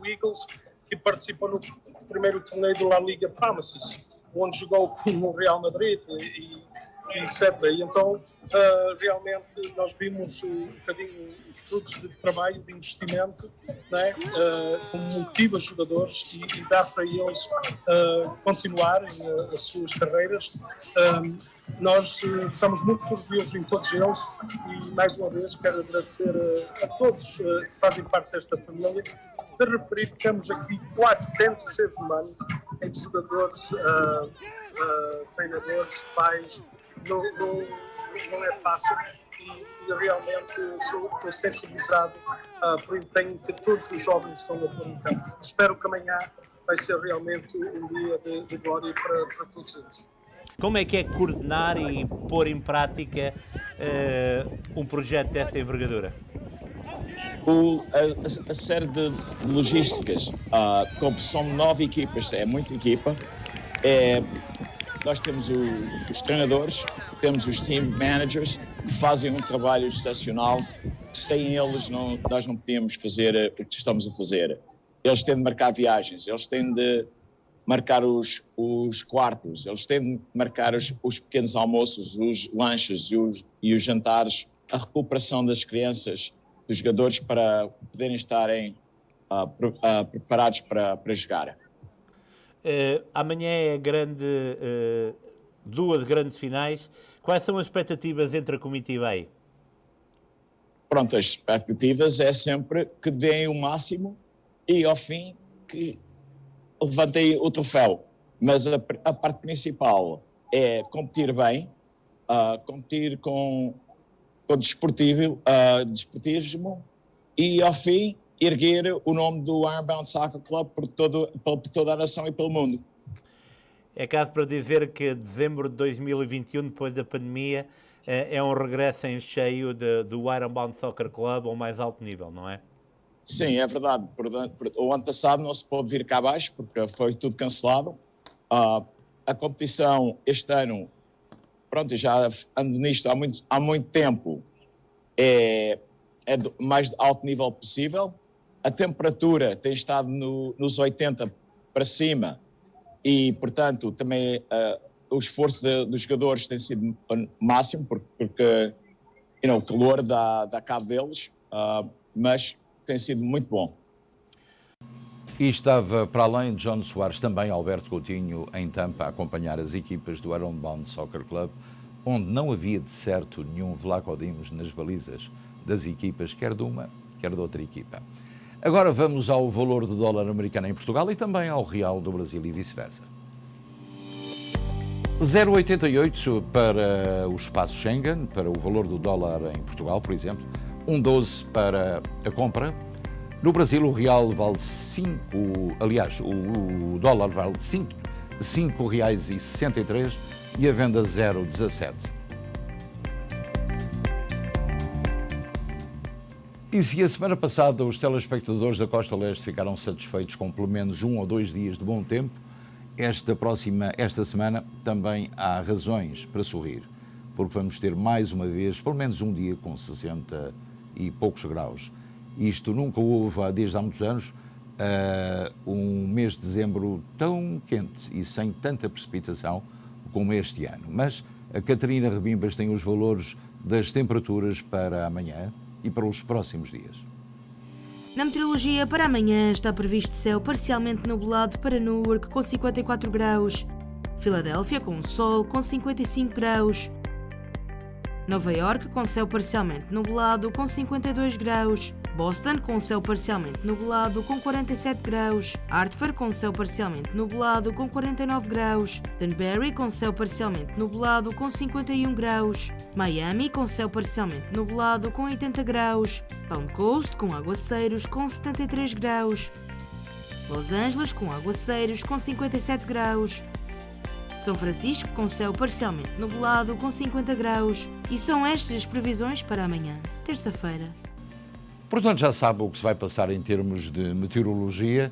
Eagles que participou no primeiro torneio do La Liga Promises, onde jogou com o Real Madrid e etc. E então realmente nós vimos um bocadinho os frutos de trabalho, de investimento, né? Como motiva os jogadores e dá para eles continuarem as suas carreiras. Nós estamos muito orgulhosos em todos eles e mais uma vez quero agradecer a todos que fazem parte desta família. De referir que temos aqui 400 seres humanos, entre jogadores, treinadores, pais, não é fácil e realmente estou sensibilizado pelo empenho que todos os jovens estão a pôr em campo. Espero que amanhã vai ser realmente um dia de glória para todos eles. Como é que é coordenar e pôr em prática um projeto desta envergadura? A série de logísticas, como são 9 equipas, é muita equipa, nós temos os treinadores, temos os team managers que fazem um trabalho excepcional, sem eles nós não podíamos fazer o que estamos a fazer. Eles têm de marcar viagens, eles têm de marcar os quartos, eles têm de marcar os pequenos almoços, os lanches e os jantares, a recuperação das crianças, dos jogadores para poderem estarem preparados para jogar. Amanhã é duas grandes finais. Quais são as expectativas entre a comitiva aí? Pronto, as expectativas é sempre que deem o máximo e ao fim que levantem o troféu. Mas a parte principal é competir bem, competir com desportivismo e, ao fim, erguer o nome do Ironbound Soccer Club por toda a nação e pelo mundo. É caso para dizer que dezembro de 2021, depois da pandemia, é um regresso em cheio do Ironbound Soccer Club ao mais alto nível, não é? Sim, é verdade. O ano passado não se pôde vir cá abaixo porque foi tudo cancelado. A competição este ano, pronto, já ando nisto há muito tempo, é do mais alto nível possível. A temperatura tem estado nos 80 para cima e, portanto, também o esforço dos jogadores tem sido máximo porque o calor dá cabo deles, mas tem sido muito bom. E estava, para além de John Soares, também Alberto Coutinho em Tampa a acompanhar as equipas do Ironbound Soccer Club, onde não havia de certo nenhum Vlaco Dimos nas balizas das equipas, quer de uma, quer de outra equipa. Agora vamos ao valor do dólar americano em Portugal e também ao real do Brasil e vice-versa. 0,88 para o espaço Schengen, para o valor do dólar em Portugal, por exemplo, 1,12 para a compra. No Brasil o real vale 5, aliás, o dólar vale 5 reais e 63 e a venda 0,17. E se a semana passada os telespectadores da Costa Leste ficaram satisfeitos com pelo menos 1 ou 2 dias de bom tempo, esta semana também há razões para sorrir, porque vamos ter mais uma vez pelo menos um dia com 60 e poucos graus. Isto nunca houve desde há muitos anos um mês de dezembro tão quente e sem tanta precipitação como este ano. Mas a Catarina Rebimbas tem os valores das temperaturas para amanhã e para os próximos dias. Na meteorologia, para amanhã está previsto céu parcialmente nublado para Newark com 54 graus, Filadélfia com sol com 55 graus, Nova York com céu parcialmente nublado com 52 graus, Boston com céu parcialmente nublado com 47 graus, Hartford com céu parcialmente nublado com 49 graus, Danbury com céu parcialmente nublado com 51 graus, Miami com céu parcialmente nublado com 80 graus, Palm Coast com aguaceiros com 73 graus, Los Angeles com aguaceiros com 57 graus, São Francisco com céu parcialmente nublado com 50 graus. E são estas as previsões para amanhã, terça-feira. Portanto, já sabe o que se vai passar em termos de meteorologia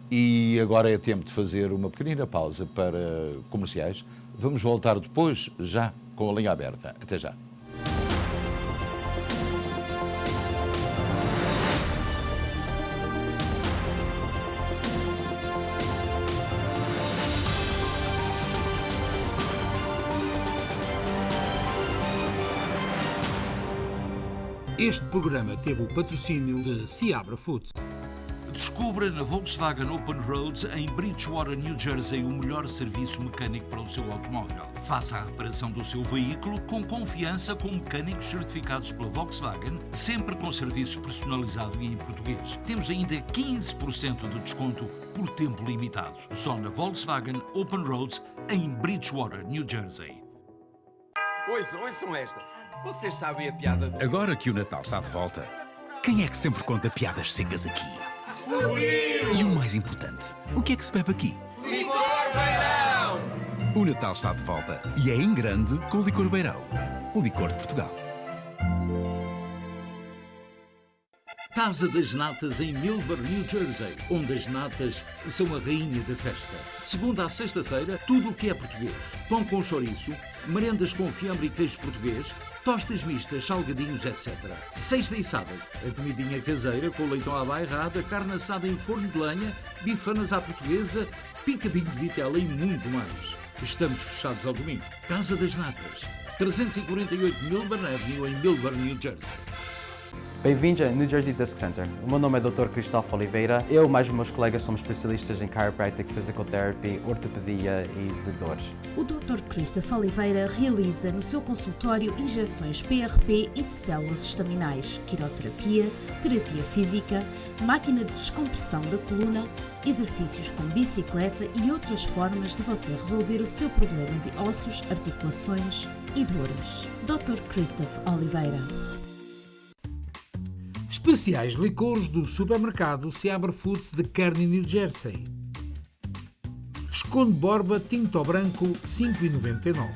e agora é tempo de fazer uma pequenina pausa para comerciais. Vamos voltar depois, já, com com a linha aberta. Até já. Este programa teve o patrocínio de Seabra Foods. Descubra na Volkswagen Open Roads, em Bridgewater, New Jersey, o melhor serviço mecânico para o seu automóvel. Faça a reparação do seu veículo com confiança com mecânicos certificados pela Volkswagen, sempre com serviço personalizado e em português. Temos ainda 15% de desconto por tempo limitado. Só na Volkswagen Open Roads, em Bridgewater, New Jersey. Ouçam esta. Vocês sabem a piada do... Agora que o Natal está de volta, quem é que sempre conta piadas secas aqui? E o mais importante, o que é que se bebe aqui? Licor Beirão! O Natal está de volta e é em grande com o Licor Beirão, o licor de Portugal. Casa das Natas em Millburn, New Jersey, onde as natas são a rainha da festa. De segunda à sexta-feira, tudo o que é português. Pão com chouriço, merendas com fiambre e queijo português, tostas mistas, salgadinhos, etc. Sexta e sábado, a comidinha caseira com leitão à bairrada, carne assada em forno de lenha, bifanas à portuguesa, picadinho de vitela e muito mais. Estamos fechados ao domingo. Casa das Natas, 348 Millburn Avenue em Millburn, New Jersey. Bem-vindos ao New Jersey Disc Center. O meu nome é Dr. Cristóvão Oliveira. Eu e mais os meus colegas somos especialistas em chiropractic, physical therapy, ortopedia e de dores. O Dr. Cristóvão Oliveira realiza no seu consultório injeções PRP e de células estaminais, quiroterapia, terapia física, máquina de descompressão da coluna, exercícios com bicicleta e outras formas de você resolver o seu problema de ossos, articulações e dores. Dr. Cristóvão Oliveira. Especiais licores do supermercado Seabra Foods de Kearney, New Jersey. Visconde Borba Tinto Branco 5,99.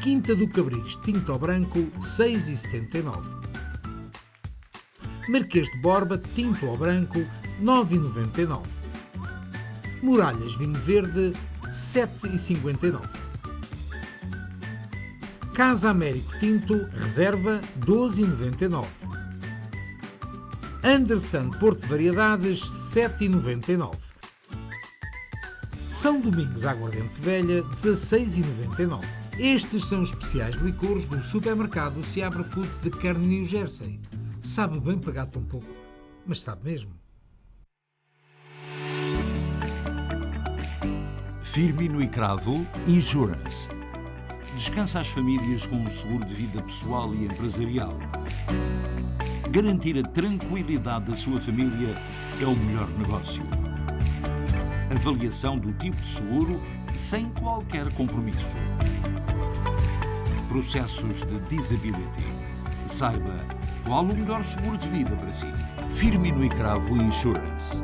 Quinta do Cabris Tinto Branco 6,79. Marquês de Borba Tinto Branco 9,99. Muralhas Vinho Verde 7,59. Casa Américo Tinto, reserva 12,99. Anderson Porto Variedades 7,99. São Domingos Aguardente Velha 16,99. Estes são os especiais licores do supermercado Seabra Foods de Kearney, New Jersey. Sabe bem pagar tão pouco, mas sabe mesmo. Firmino e Cravo Insurance. Descansa as famílias com um seguro de vida pessoal e empresarial. Garantir a tranquilidade da sua família é o melhor negócio. Avaliação do tipo de seguro sem qualquer compromisso. Processos de disability. Saiba qual o melhor seguro de vida para si. Firmino e Cravo Insurance.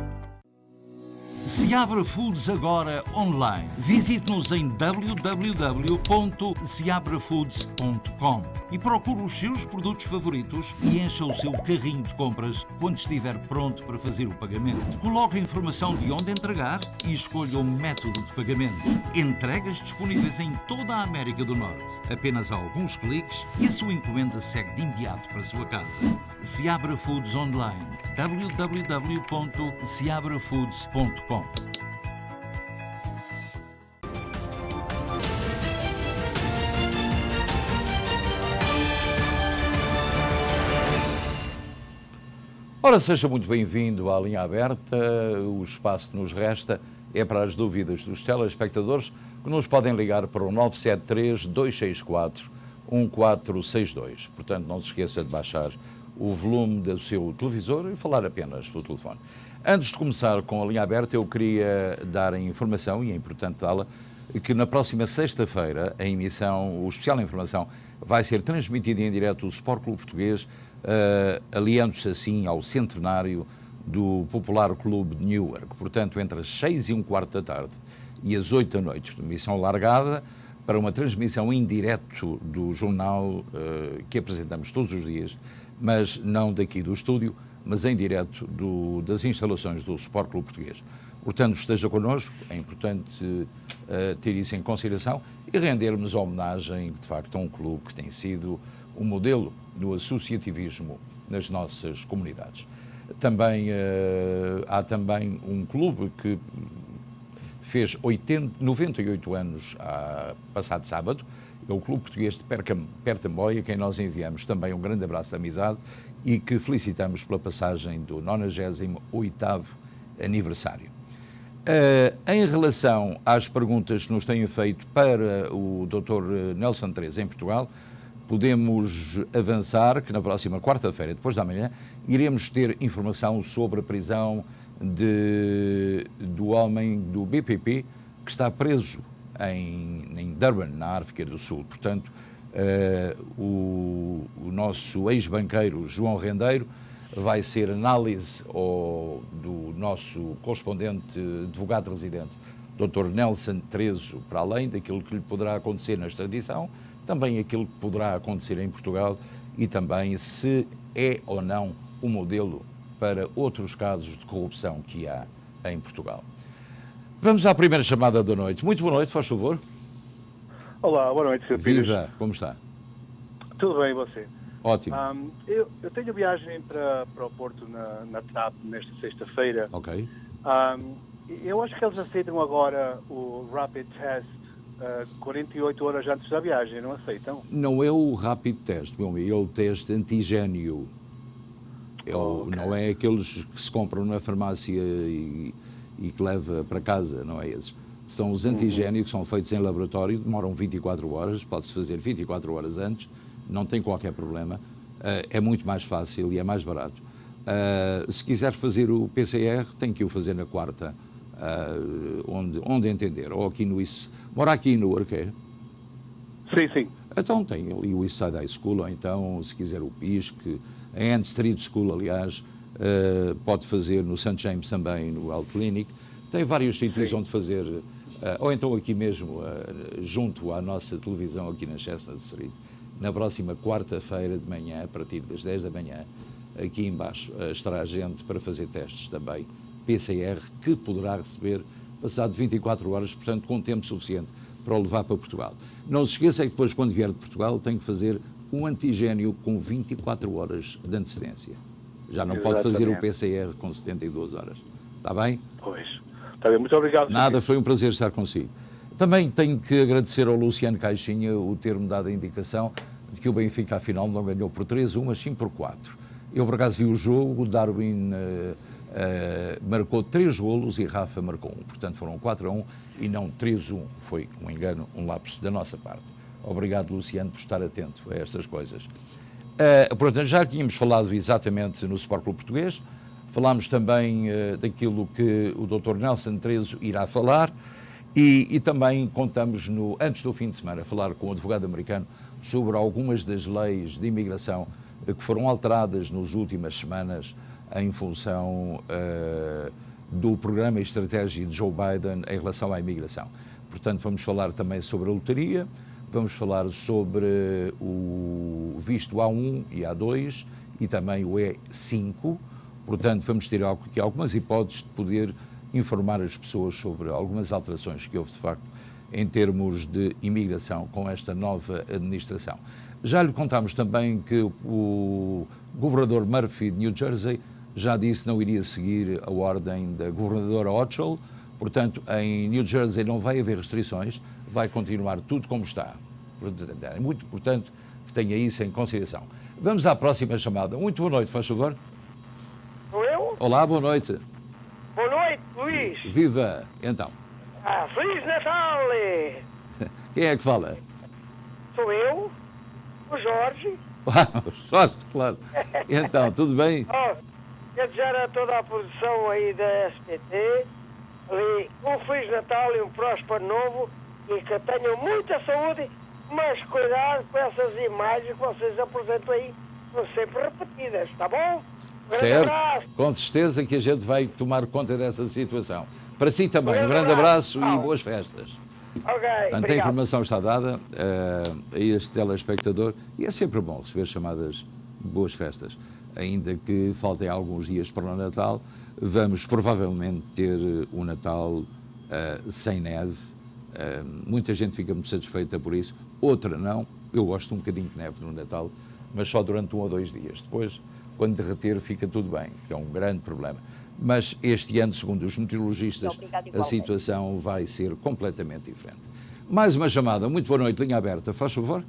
Seabra Foods agora online. Visite-nos em www.seabrafoods.com e procure os seus produtos favoritos e encha o seu carrinho de compras quando estiver pronto para fazer o pagamento. Coloque a informação de onde entregar e escolha o método de pagamento. Entregas disponíveis em toda a América do Norte. Apenas alguns cliques e a sua encomenda segue de imediato para a sua casa. Seabra Foods online. www.seabrafoods.com. Ora, seja muito bem-vindo à linha aberta. O espaço que nos resta é para as dúvidas dos telespectadores que nos podem ligar para o 973-264-1462. Portanto, não se esqueça de baixar o volume do seu televisor e falar apenas pelo telefone. Antes de começar com a linha aberta, eu queria dar a informação, e é importante dá-la, que na próxima sexta-feira a emissão, o Especial Informação, vai ser transmitida em direto do Sport Clube Português, aliando-se assim ao centenário do Popular Clube de Newark. Portanto, entre as 6h15 da tarde e as 8 da noite, de emissão largada, para uma transmissão em direto do jornal que apresentamos todos os dias, mas não daqui do estúdio, mas em direto das instalações do Sport Clube Português. Portanto, esteja connosco, é importante ter isso em consideração e rendermos homenagem, de facto, a um clube que tem sido um modelo no associativismo nas nossas comunidades. Também há também um clube que fez 98 anos passado sábado, é o Clube Português de Pertamboia, a quem nós enviamos também um grande abraço de amizade e que felicitamos pela passagem do 98º aniversário. Em relação às perguntas que nos têm feito para o Dr. Nelson Teresa em Portugal, podemos avançar que na próxima quarta-feira, depois da manhã, iremos ter informação sobre a prisão do homem do BPP que está preso em Durban, na África do Sul. Portanto, o nosso ex-banqueiro João Rendeiro vai ser análise do nosso correspondente advogado residente, Dr. Nelson Tereso, para além daquilo que lhe poderá acontecer na extradição, também aquilo que poderá acontecer em Portugal e também se é ou não o modelo para outros casos de corrupção que há em Portugal. Vamos à primeira chamada da noite. Muito boa noite, faz favor. Olá, boa noite, Sr. Pires. Viva, como está? Tudo bem, e você? Ótimo. Eu tenho viagem para o Porto na TAP nesta sexta-feira. Ok. Eu acho que eles aceitam agora o Rapid Test 48 horas antes da viagem, não aceitam? Não é o Rapid Test, meu amigo, é o teste antigênio. Não é aqueles que se compram na farmácia e que leva para casa, não é esses. São os antigénios que são feitos em laboratório, demoram 24 horas, pode-se fazer 24 horas antes, não tem qualquer problema, é muito mais fácil e é mais barato. Se quiser fazer o PCR, tem que o fazer na quarta, onde entender, ou aqui no ICE. Mora aqui no Arqué? Sim, sim. Então tem ali o East Side High School, ou então, se quiser, o PISC, a End Street School, aliás, pode fazer no St. James também, no Health Clinic. Tem vários sítios onde fazer, ou então aqui mesmo, junto à nossa televisão aqui na Chestnut Street, na próxima quarta-feira de manhã, a partir das 10 da manhã, aqui embaixo, estará gente para fazer testes também, PCR, que poderá receber passado 24 horas, portanto, com tempo suficiente para o levar para Portugal. Não se esqueça que depois, quando vier de Portugal, tem que fazer um antigénio com 24 horas de antecedência. Já não pode fazer o PCR com 72 horas. Está bem? Pois. Está bem, muito obrigado. Nada, foi um prazer estar consigo. Também tenho que agradecer ao Luciano Caixinha o ter-me dado a indicação de que o Benfica, afinal, não ganhou por 3-1, mas sim por 4. Eu, por acaso, vi o jogo, o Darwin marcou 3 golos e Rafa marcou 1. Portanto, foram 4-1 e não 3-1. Foi um engano, um lapso da nossa parte. Obrigado, Luciano, por estar atento a estas coisas. Portanto, já tínhamos falado exatamente no Sport Clube Português, falámos também daquilo que o Dr. Nelson Tereso irá falar e também contamos, antes do fim de semana, falar com o advogado americano sobre algumas das leis de imigração que foram alteradas nas últimas semanas em função do programa e estratégia de Joe Biden em relação à imigração. Portanto, vamos falar também sobre a loteria, vamos falar sobre o visto A1 e A2 e também o E5. Portanto, vamos ter aqui algumas hipóteses de poder informar as pessoas sobre algumas alterações que houve, de facto, em termos de imigração com esta nova administração. Já lhe contámos também que o governador Murphy de New Jersey já disse que não iria seguir a ordem da governadora Hochul. Portanto, em New Jersey não vai haver restrições, vai continuar tudo como está. É muito importante que tenha isso em consideração. Vamos à próxima chamada. Muito boa noite, faz favor. Sou eu? Olá, boa noite. Boa noite, Luís. Viva, então. Feliz Natal! Quem é que fala? Sou eu, o Jorge. Jorge, claro. Então, tudo bem? Quero desejar a toda a produção aí da SPT um Feliz Natal e um próspero novo e que tenham muita saúde, mas cuidado com essas imagens que vocês apresentam aí, são sempre repetidas, tá bom? Certo, com certeza que a gente vai tomar conta dessa situação. Para si também, um grande abraço e boas festas. Portanto, a informação está dada a este telespectador e é sempre bom receber chamadas de boas festas. ainda que faltem alguns dias para o Natal, vamos provavelmente ter um Natal sem neve. Muita gente fica muito satisfeita por isso, outra não. Eu gosto um bocadinho de neve no Natal, mas só durante 1 ou 2 dias. Depois, quando derreter, fica tudo bem, que é um grande problema. Mas este ano, segundo os meteorologistas, a situação vai ser completamente diferente. Mais uma chamada. Muito boa noite, linha aberta. Faz favor.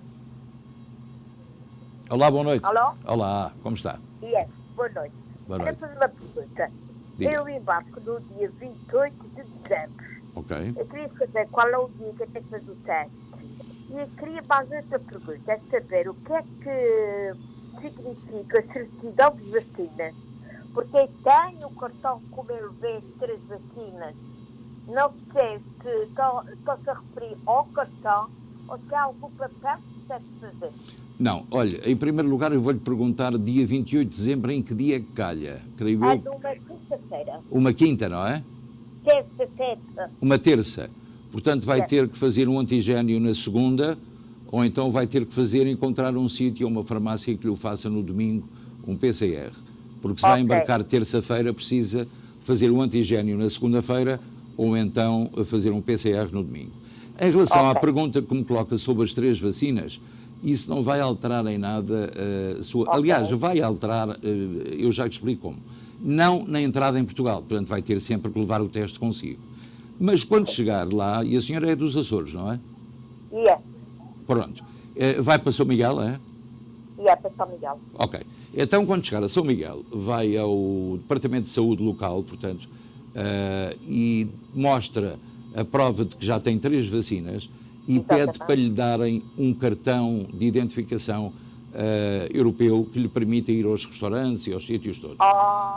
Olá, boa noite. Alô? Olá, como está? Yes, boa noite. Boa noite. Quero fazer uma pergunta. Diga. Eu embarco no dia 28 de dezembro. Ok. Eu queria saber qual é o dia que eu tenho que fazer o teste. E eu queria mais esta pergunta, é saber o que é que significa a certidão de vacinas. Porque eu tenho o cartão, como ele vê, 3 vacinas. Não sei se estou-se a referir ao cartão ou se há algum papel que se deve fazer. Não, olha, em primeiro lugar eu vou-lhe perguntar dia 28 de dezembro em que dia é que calha? Creio eu. Numa quinta-feira. Uma quinta, não é? Terça. Uma terça. Portanto, vai ter que fazer um antigénio na segunda, ou então vai ter que encontrar um sítio ou uma farmácia que lhe faça no domingo um PCR. Porque se vai embarcar terça-feira, precisa fazer um antigénio na segunda-feira, ou então fazer um PCR no domingo. Em relação à pergunta que me coloca sobre as 3 vacinas, isso não vai alterar em nada a sua... Aliás, vai alterar, eu já te explico como. Não na entrada em Portugal, portanto vai ter sempre que levar o teste consigo. Mas quando chegar lá, e a senhora é dos Açores, não é? Pronto. Vai para São Miguel, é? Para São Miguel. Ok. Então, quando chegar a São Miguel, vai ao Departamento de Saúde local, portanto, e mostra a prova de que já tem 3 vacinas e pede para lhe darem um cartão de identificação europeu que lhe permita ir aos restaurantes e aos sítios todos.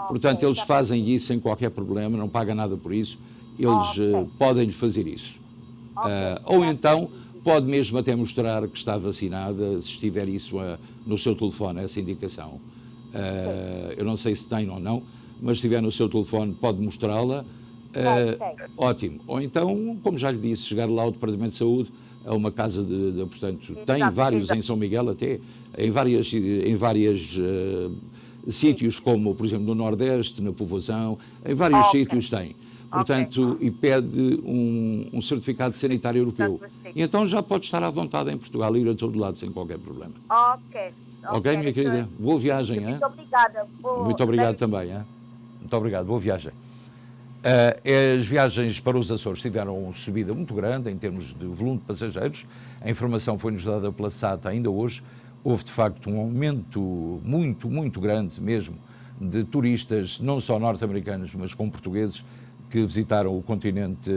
Portanto, eles fazem isso sem qualquer problema, não paga nada por isso, eles podem-lhe fazer isso. Ou então, pode mesmo até mostrar que está vacinada, se estiver isso no seu telefone, essa indicação. Eu não sei se tem ou não, mas se estiver no seu telefone, pode mostrá-la. Ótimo. Ou então, como já lhe disse, chegar lá ao Departamento de Saúde, a uma casa portanto, tem vários em São Miguel até, em várias sítios, como, por exemplo, no Nordeste, na Povoação, em vários sítios tem. Portanto, e pede um certificado sanitário europeu. E então já pode estar à vontade em Portugal e ir a todo lado sem qualquer problema. Ok, minha querida? Boa viagem, hein? Muito obrigada. Muito obrigado também, hein? Muito obrigado, boa viagem. As viagens para os Açores tiveram uma subida muito grande em termos de volume de passageiros. A informação foi-nos dada pela SATA ainda hoje. Houve, de facto, um aumento muito, muito grande mesmo de turistas, não só norte-americanos, mas com portugueses, que visitaram o continente,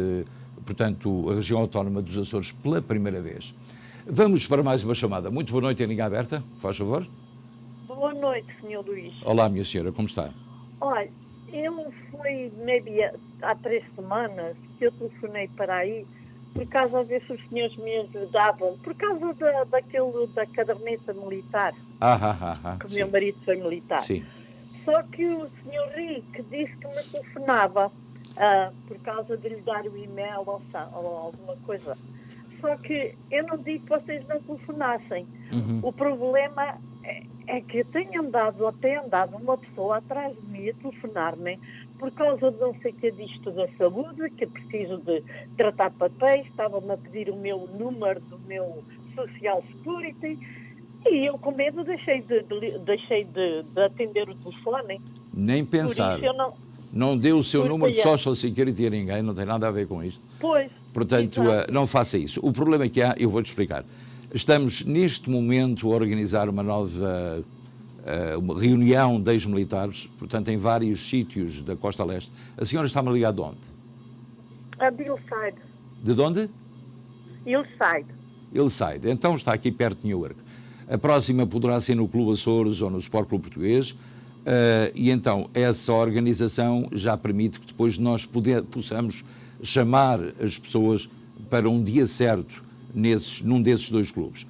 portanto, a região autónoma dos Açores pela primeira vez. Vamos para mais uma chamada. Muito boa noite, em linha aberta, faz favor. Boa noite, Sr. Luís. Olá, minha senhora, como está? Olha, eu fui, há 3 semanas que eu telefonei para aí, por causa de ver se os senhores me ajudavam, por causa da caderneta militar, que o meu marido foi militar. Sim. Só que o Sr. Rick disse que me telefonava, por causa de lhe dar o e-mail ou alguma coisa. Só que eu não digo que vocês não telefonassem. O problema é que eu tenho andado uma pessoa atrás de mim a telefonar-me por causa de não sei o que disto da saúde, que preciso de tratar papéis, estavam-me a pedir o meu número do meu Social Security e eu com medo deixei de atender o telefone. Nem pensar. Por isso eu não dê o seu número de Social Security a ninguém, não tem nada a ver com isto. Pois. Portanto, não faça isso. O problema que há, eu vou-te explicar. Estamos, neste momento, a organizar uma nova uma reunião de ex-militares, portanto, em vários sítios da Costa Leste. A senhora está-me ligada de onde? De Hillside. De onde? Hillside. Hillside. Então está aqui perto de Newark. A próxima poderá ser no Clube Açores ou no Sport Clube Português. E então, essa organização já permite que depois nós possamos chamar as pessoas para um dia certo num desses 2 clubes.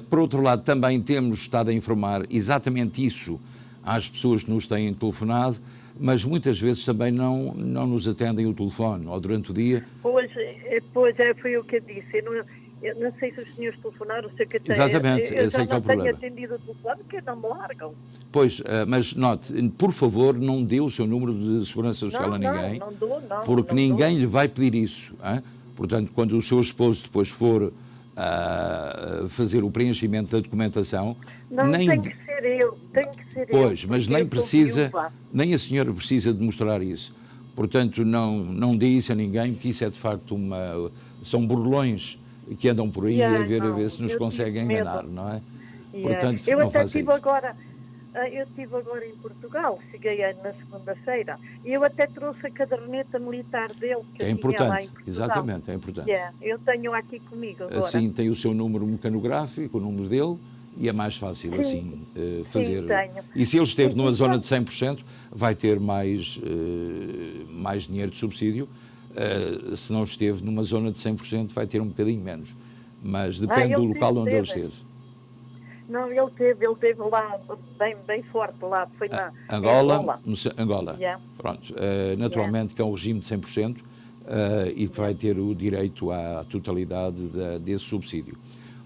Por outro lado, também temos estado a informar exatamente isso às pessoas que nos têm telefonado, mas muitas vezes também não nos atendem o telefone, ou durante o dia. Pois foi o que eu disse. Eu não sei se os senhores telefonaram, sei que até... Exatamente, eu esse é que é o já não tenho problema. atendido o telefone, porque não me largam. Pois, mas note, por favor, não dê o seu número de segurança social a ninguém, não dou, porque não ninguém dou. lhe vai pedir isso. Hein? Portanto, quando o seu esposo depois for fazer o preenchimento da documentação... Não, nem tem que ser eu, Pois, mas nem eu sou precisa, viúva. nem a senhora precisa demonstrar isso. Portanto, não dê isso a ninguém, porque isso é de facto são burlões que andam por aí a ver se nos conseguem enganar, não é? Portanto, eu não até faça estive isso. agora, em Portugal, cheguei na segunda-feira, e eu até trouxe a caderneta militar dele, que É eu tinha lá em importante, Portugal. exatamente, é importante. Eu tenho aqui comigo agora. Assim tem o seu número mecanográfico, o número dele, e é mais fácil assim fazer. Sim, tenho. E se ele esteve numa zona de 100%, vai ter mais dinheiro de subsídio. Se não esteve numa zona de 100%, vai ter um bocadinho menos. Mas depende do local onde ele esteve. Não, ele teve lá bem forte, lá, foi na Angola. Yeah. Pronto. Naturalmente que é um regime de 100% e que vai ter o direito à totalidade desse subsídio.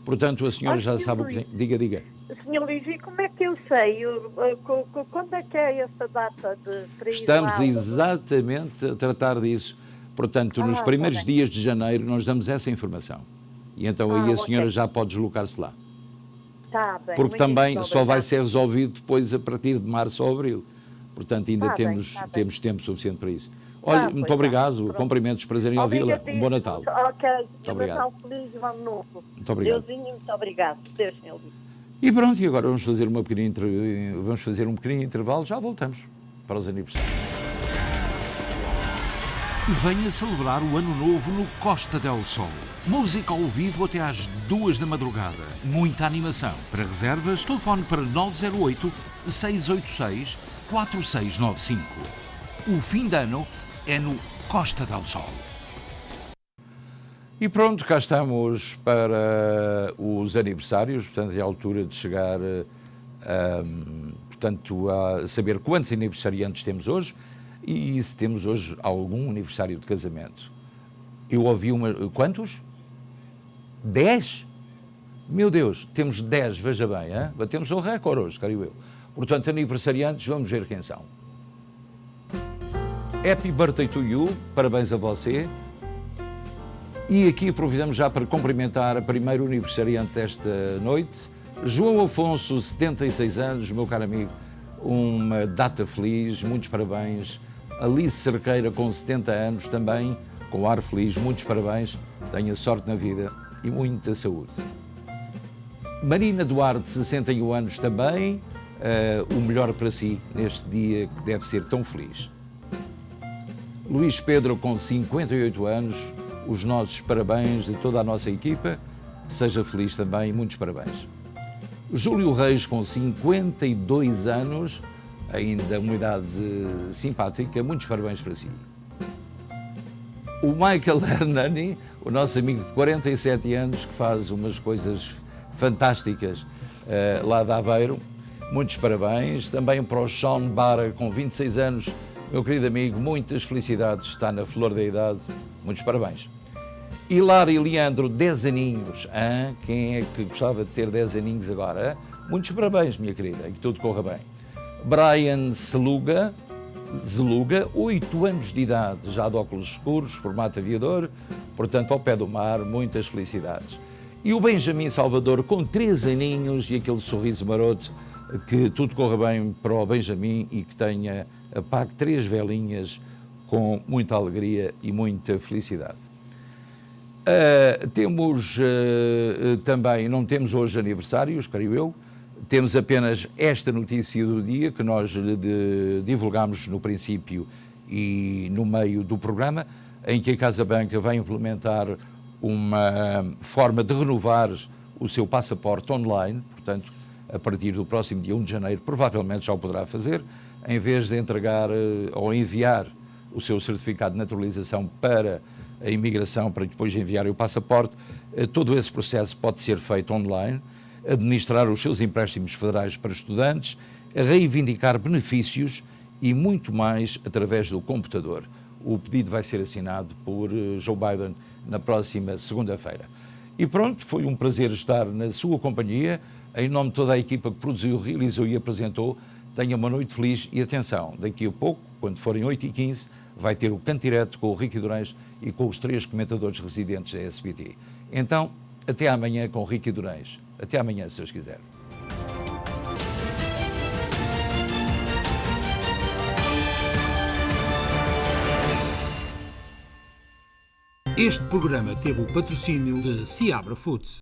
Portanto, a senhora já sabe o que... Diga. Senhor Luís, e como é que eu sei? Quando é que é essa data para ir Estamos lá? exatamente a tratar disso. Portanto, nos primeiros dias de janeiro nós damos essa informação. E então aí a senhora já pode deslocar-se lá. Tá bem, porque também só vai ser resolvido depois a partir de março ou abril. Portanto, ainda temos tempo suficiente para isso. Olha, muito obrigado. Cumprimentos, prazer em ouvi-la. Um bom Natal. Ok, muito obrigado. Natal feliz e um ano novo. Muito obrigado. Deusinho, muito obrigado. Deus, Senhor Luís. E pronto, e agora vamos fazer um pequeno intervalo. Já voltamos para os aniversários. Venha celebrar o Ano Novo no Costa del Sol. Música ao vivo até às 2 da madrugada. Muita animação. Para reservas, telefone para 908-686-4695. O fim de ano é no Costa del Sol. E pronto, cá estamos para os aniversários. Portanto, é a altura de chegar a saber quantos aniversariantes temos hoje. E se temos hoje algum aniversário de casamento. Eu ouvi quantos? 10? Meu Deus, temos 10, veja bem, hein? Batemos um recorde hoje, creio eu. Portanto, aniversariantes, vamos ver quem são. Happy birthday to you, parabéns a você. E aqui aproveitamos já para cumprimentar a primeiro aniversariante desta noite, João Afonso, 76 anos, meu caro amigo, uma data feliz, muitos parabéns. Alice Cerqueira, com 70 anos, também com ar feliz, muitos parabéns, tenha sorte na vida e muita saúde. Marina Duarte, 61 anos também, o melhor para si neste dia que deve ser tão feliz. Luís Pedro, com 58 anos, os nossos parabéns de toda a nossa equipa, seja feliz também, muitos parabéns. Júlio Reis, com 52 anos, ainda uma idade simpática, muitos parabéns para si. O Michael Hernani, o nosso amigo de 47 anos, que faz umas coisas fantásticas lá de Aveiro, muitos parabéns. Também para o Sean Barra, com 26 anos, meu querido amigo, muitas felicidades, está na flor da idade, muitos parabéns. Hilário e Leandro, 10 aninhos, quem é que gostava de ter 10 aninhos agora? Muitos parabéns, minha querida, e que tudo corra bem. Brian Zeluga, 8 anos de idade, já de óculos escuros, formato aviador, portanto ao pé do mar, muitas felicidades. E o Benjamin Salvador, com 3 aninhos e aquele sorriso maroto, que tudo corra bem para o Benjamin e que tenha, apague 3 velinhas com muita alegria e muita felicidade. Temos também, não temos hoje aniversários, creio eu, temos apenas esta notícia do dia que nós divulgamos no princípio e no meio do programa, em que a Casa Branca vai implementar uma forma de renovar o seu passaporte online, portanto, a partir do próximo dia 1 de janeiro, provavelmente já o poderá fazer, em vez de entregar ou enviar o seu certificado de naturalização para a imigração, para depois enviar o passaporte. Todo esse processo pode ser feito online, administrar os seus empréstimos federais para estudantes, reivindicar benefícios e muito mais através do computador. O pedido vai ser assinado por Joe Biden na próxima segunda-feira. E pronto, foi um prazer estar na sua companhia. Em nome de toda a equipa que produziu, realizou e apresentou, tenha uma noite feliz e atenção, daqui a pouco, quando forem 8h15, vai ter o Canto Direto com o Ricky Durães e com os 3 comentadores residentes da SBT. Então, até amanhã com o Ricky Durães. Até amanhã, se Deus quiser. Este programa teve o patrocínio de Seabra Foods.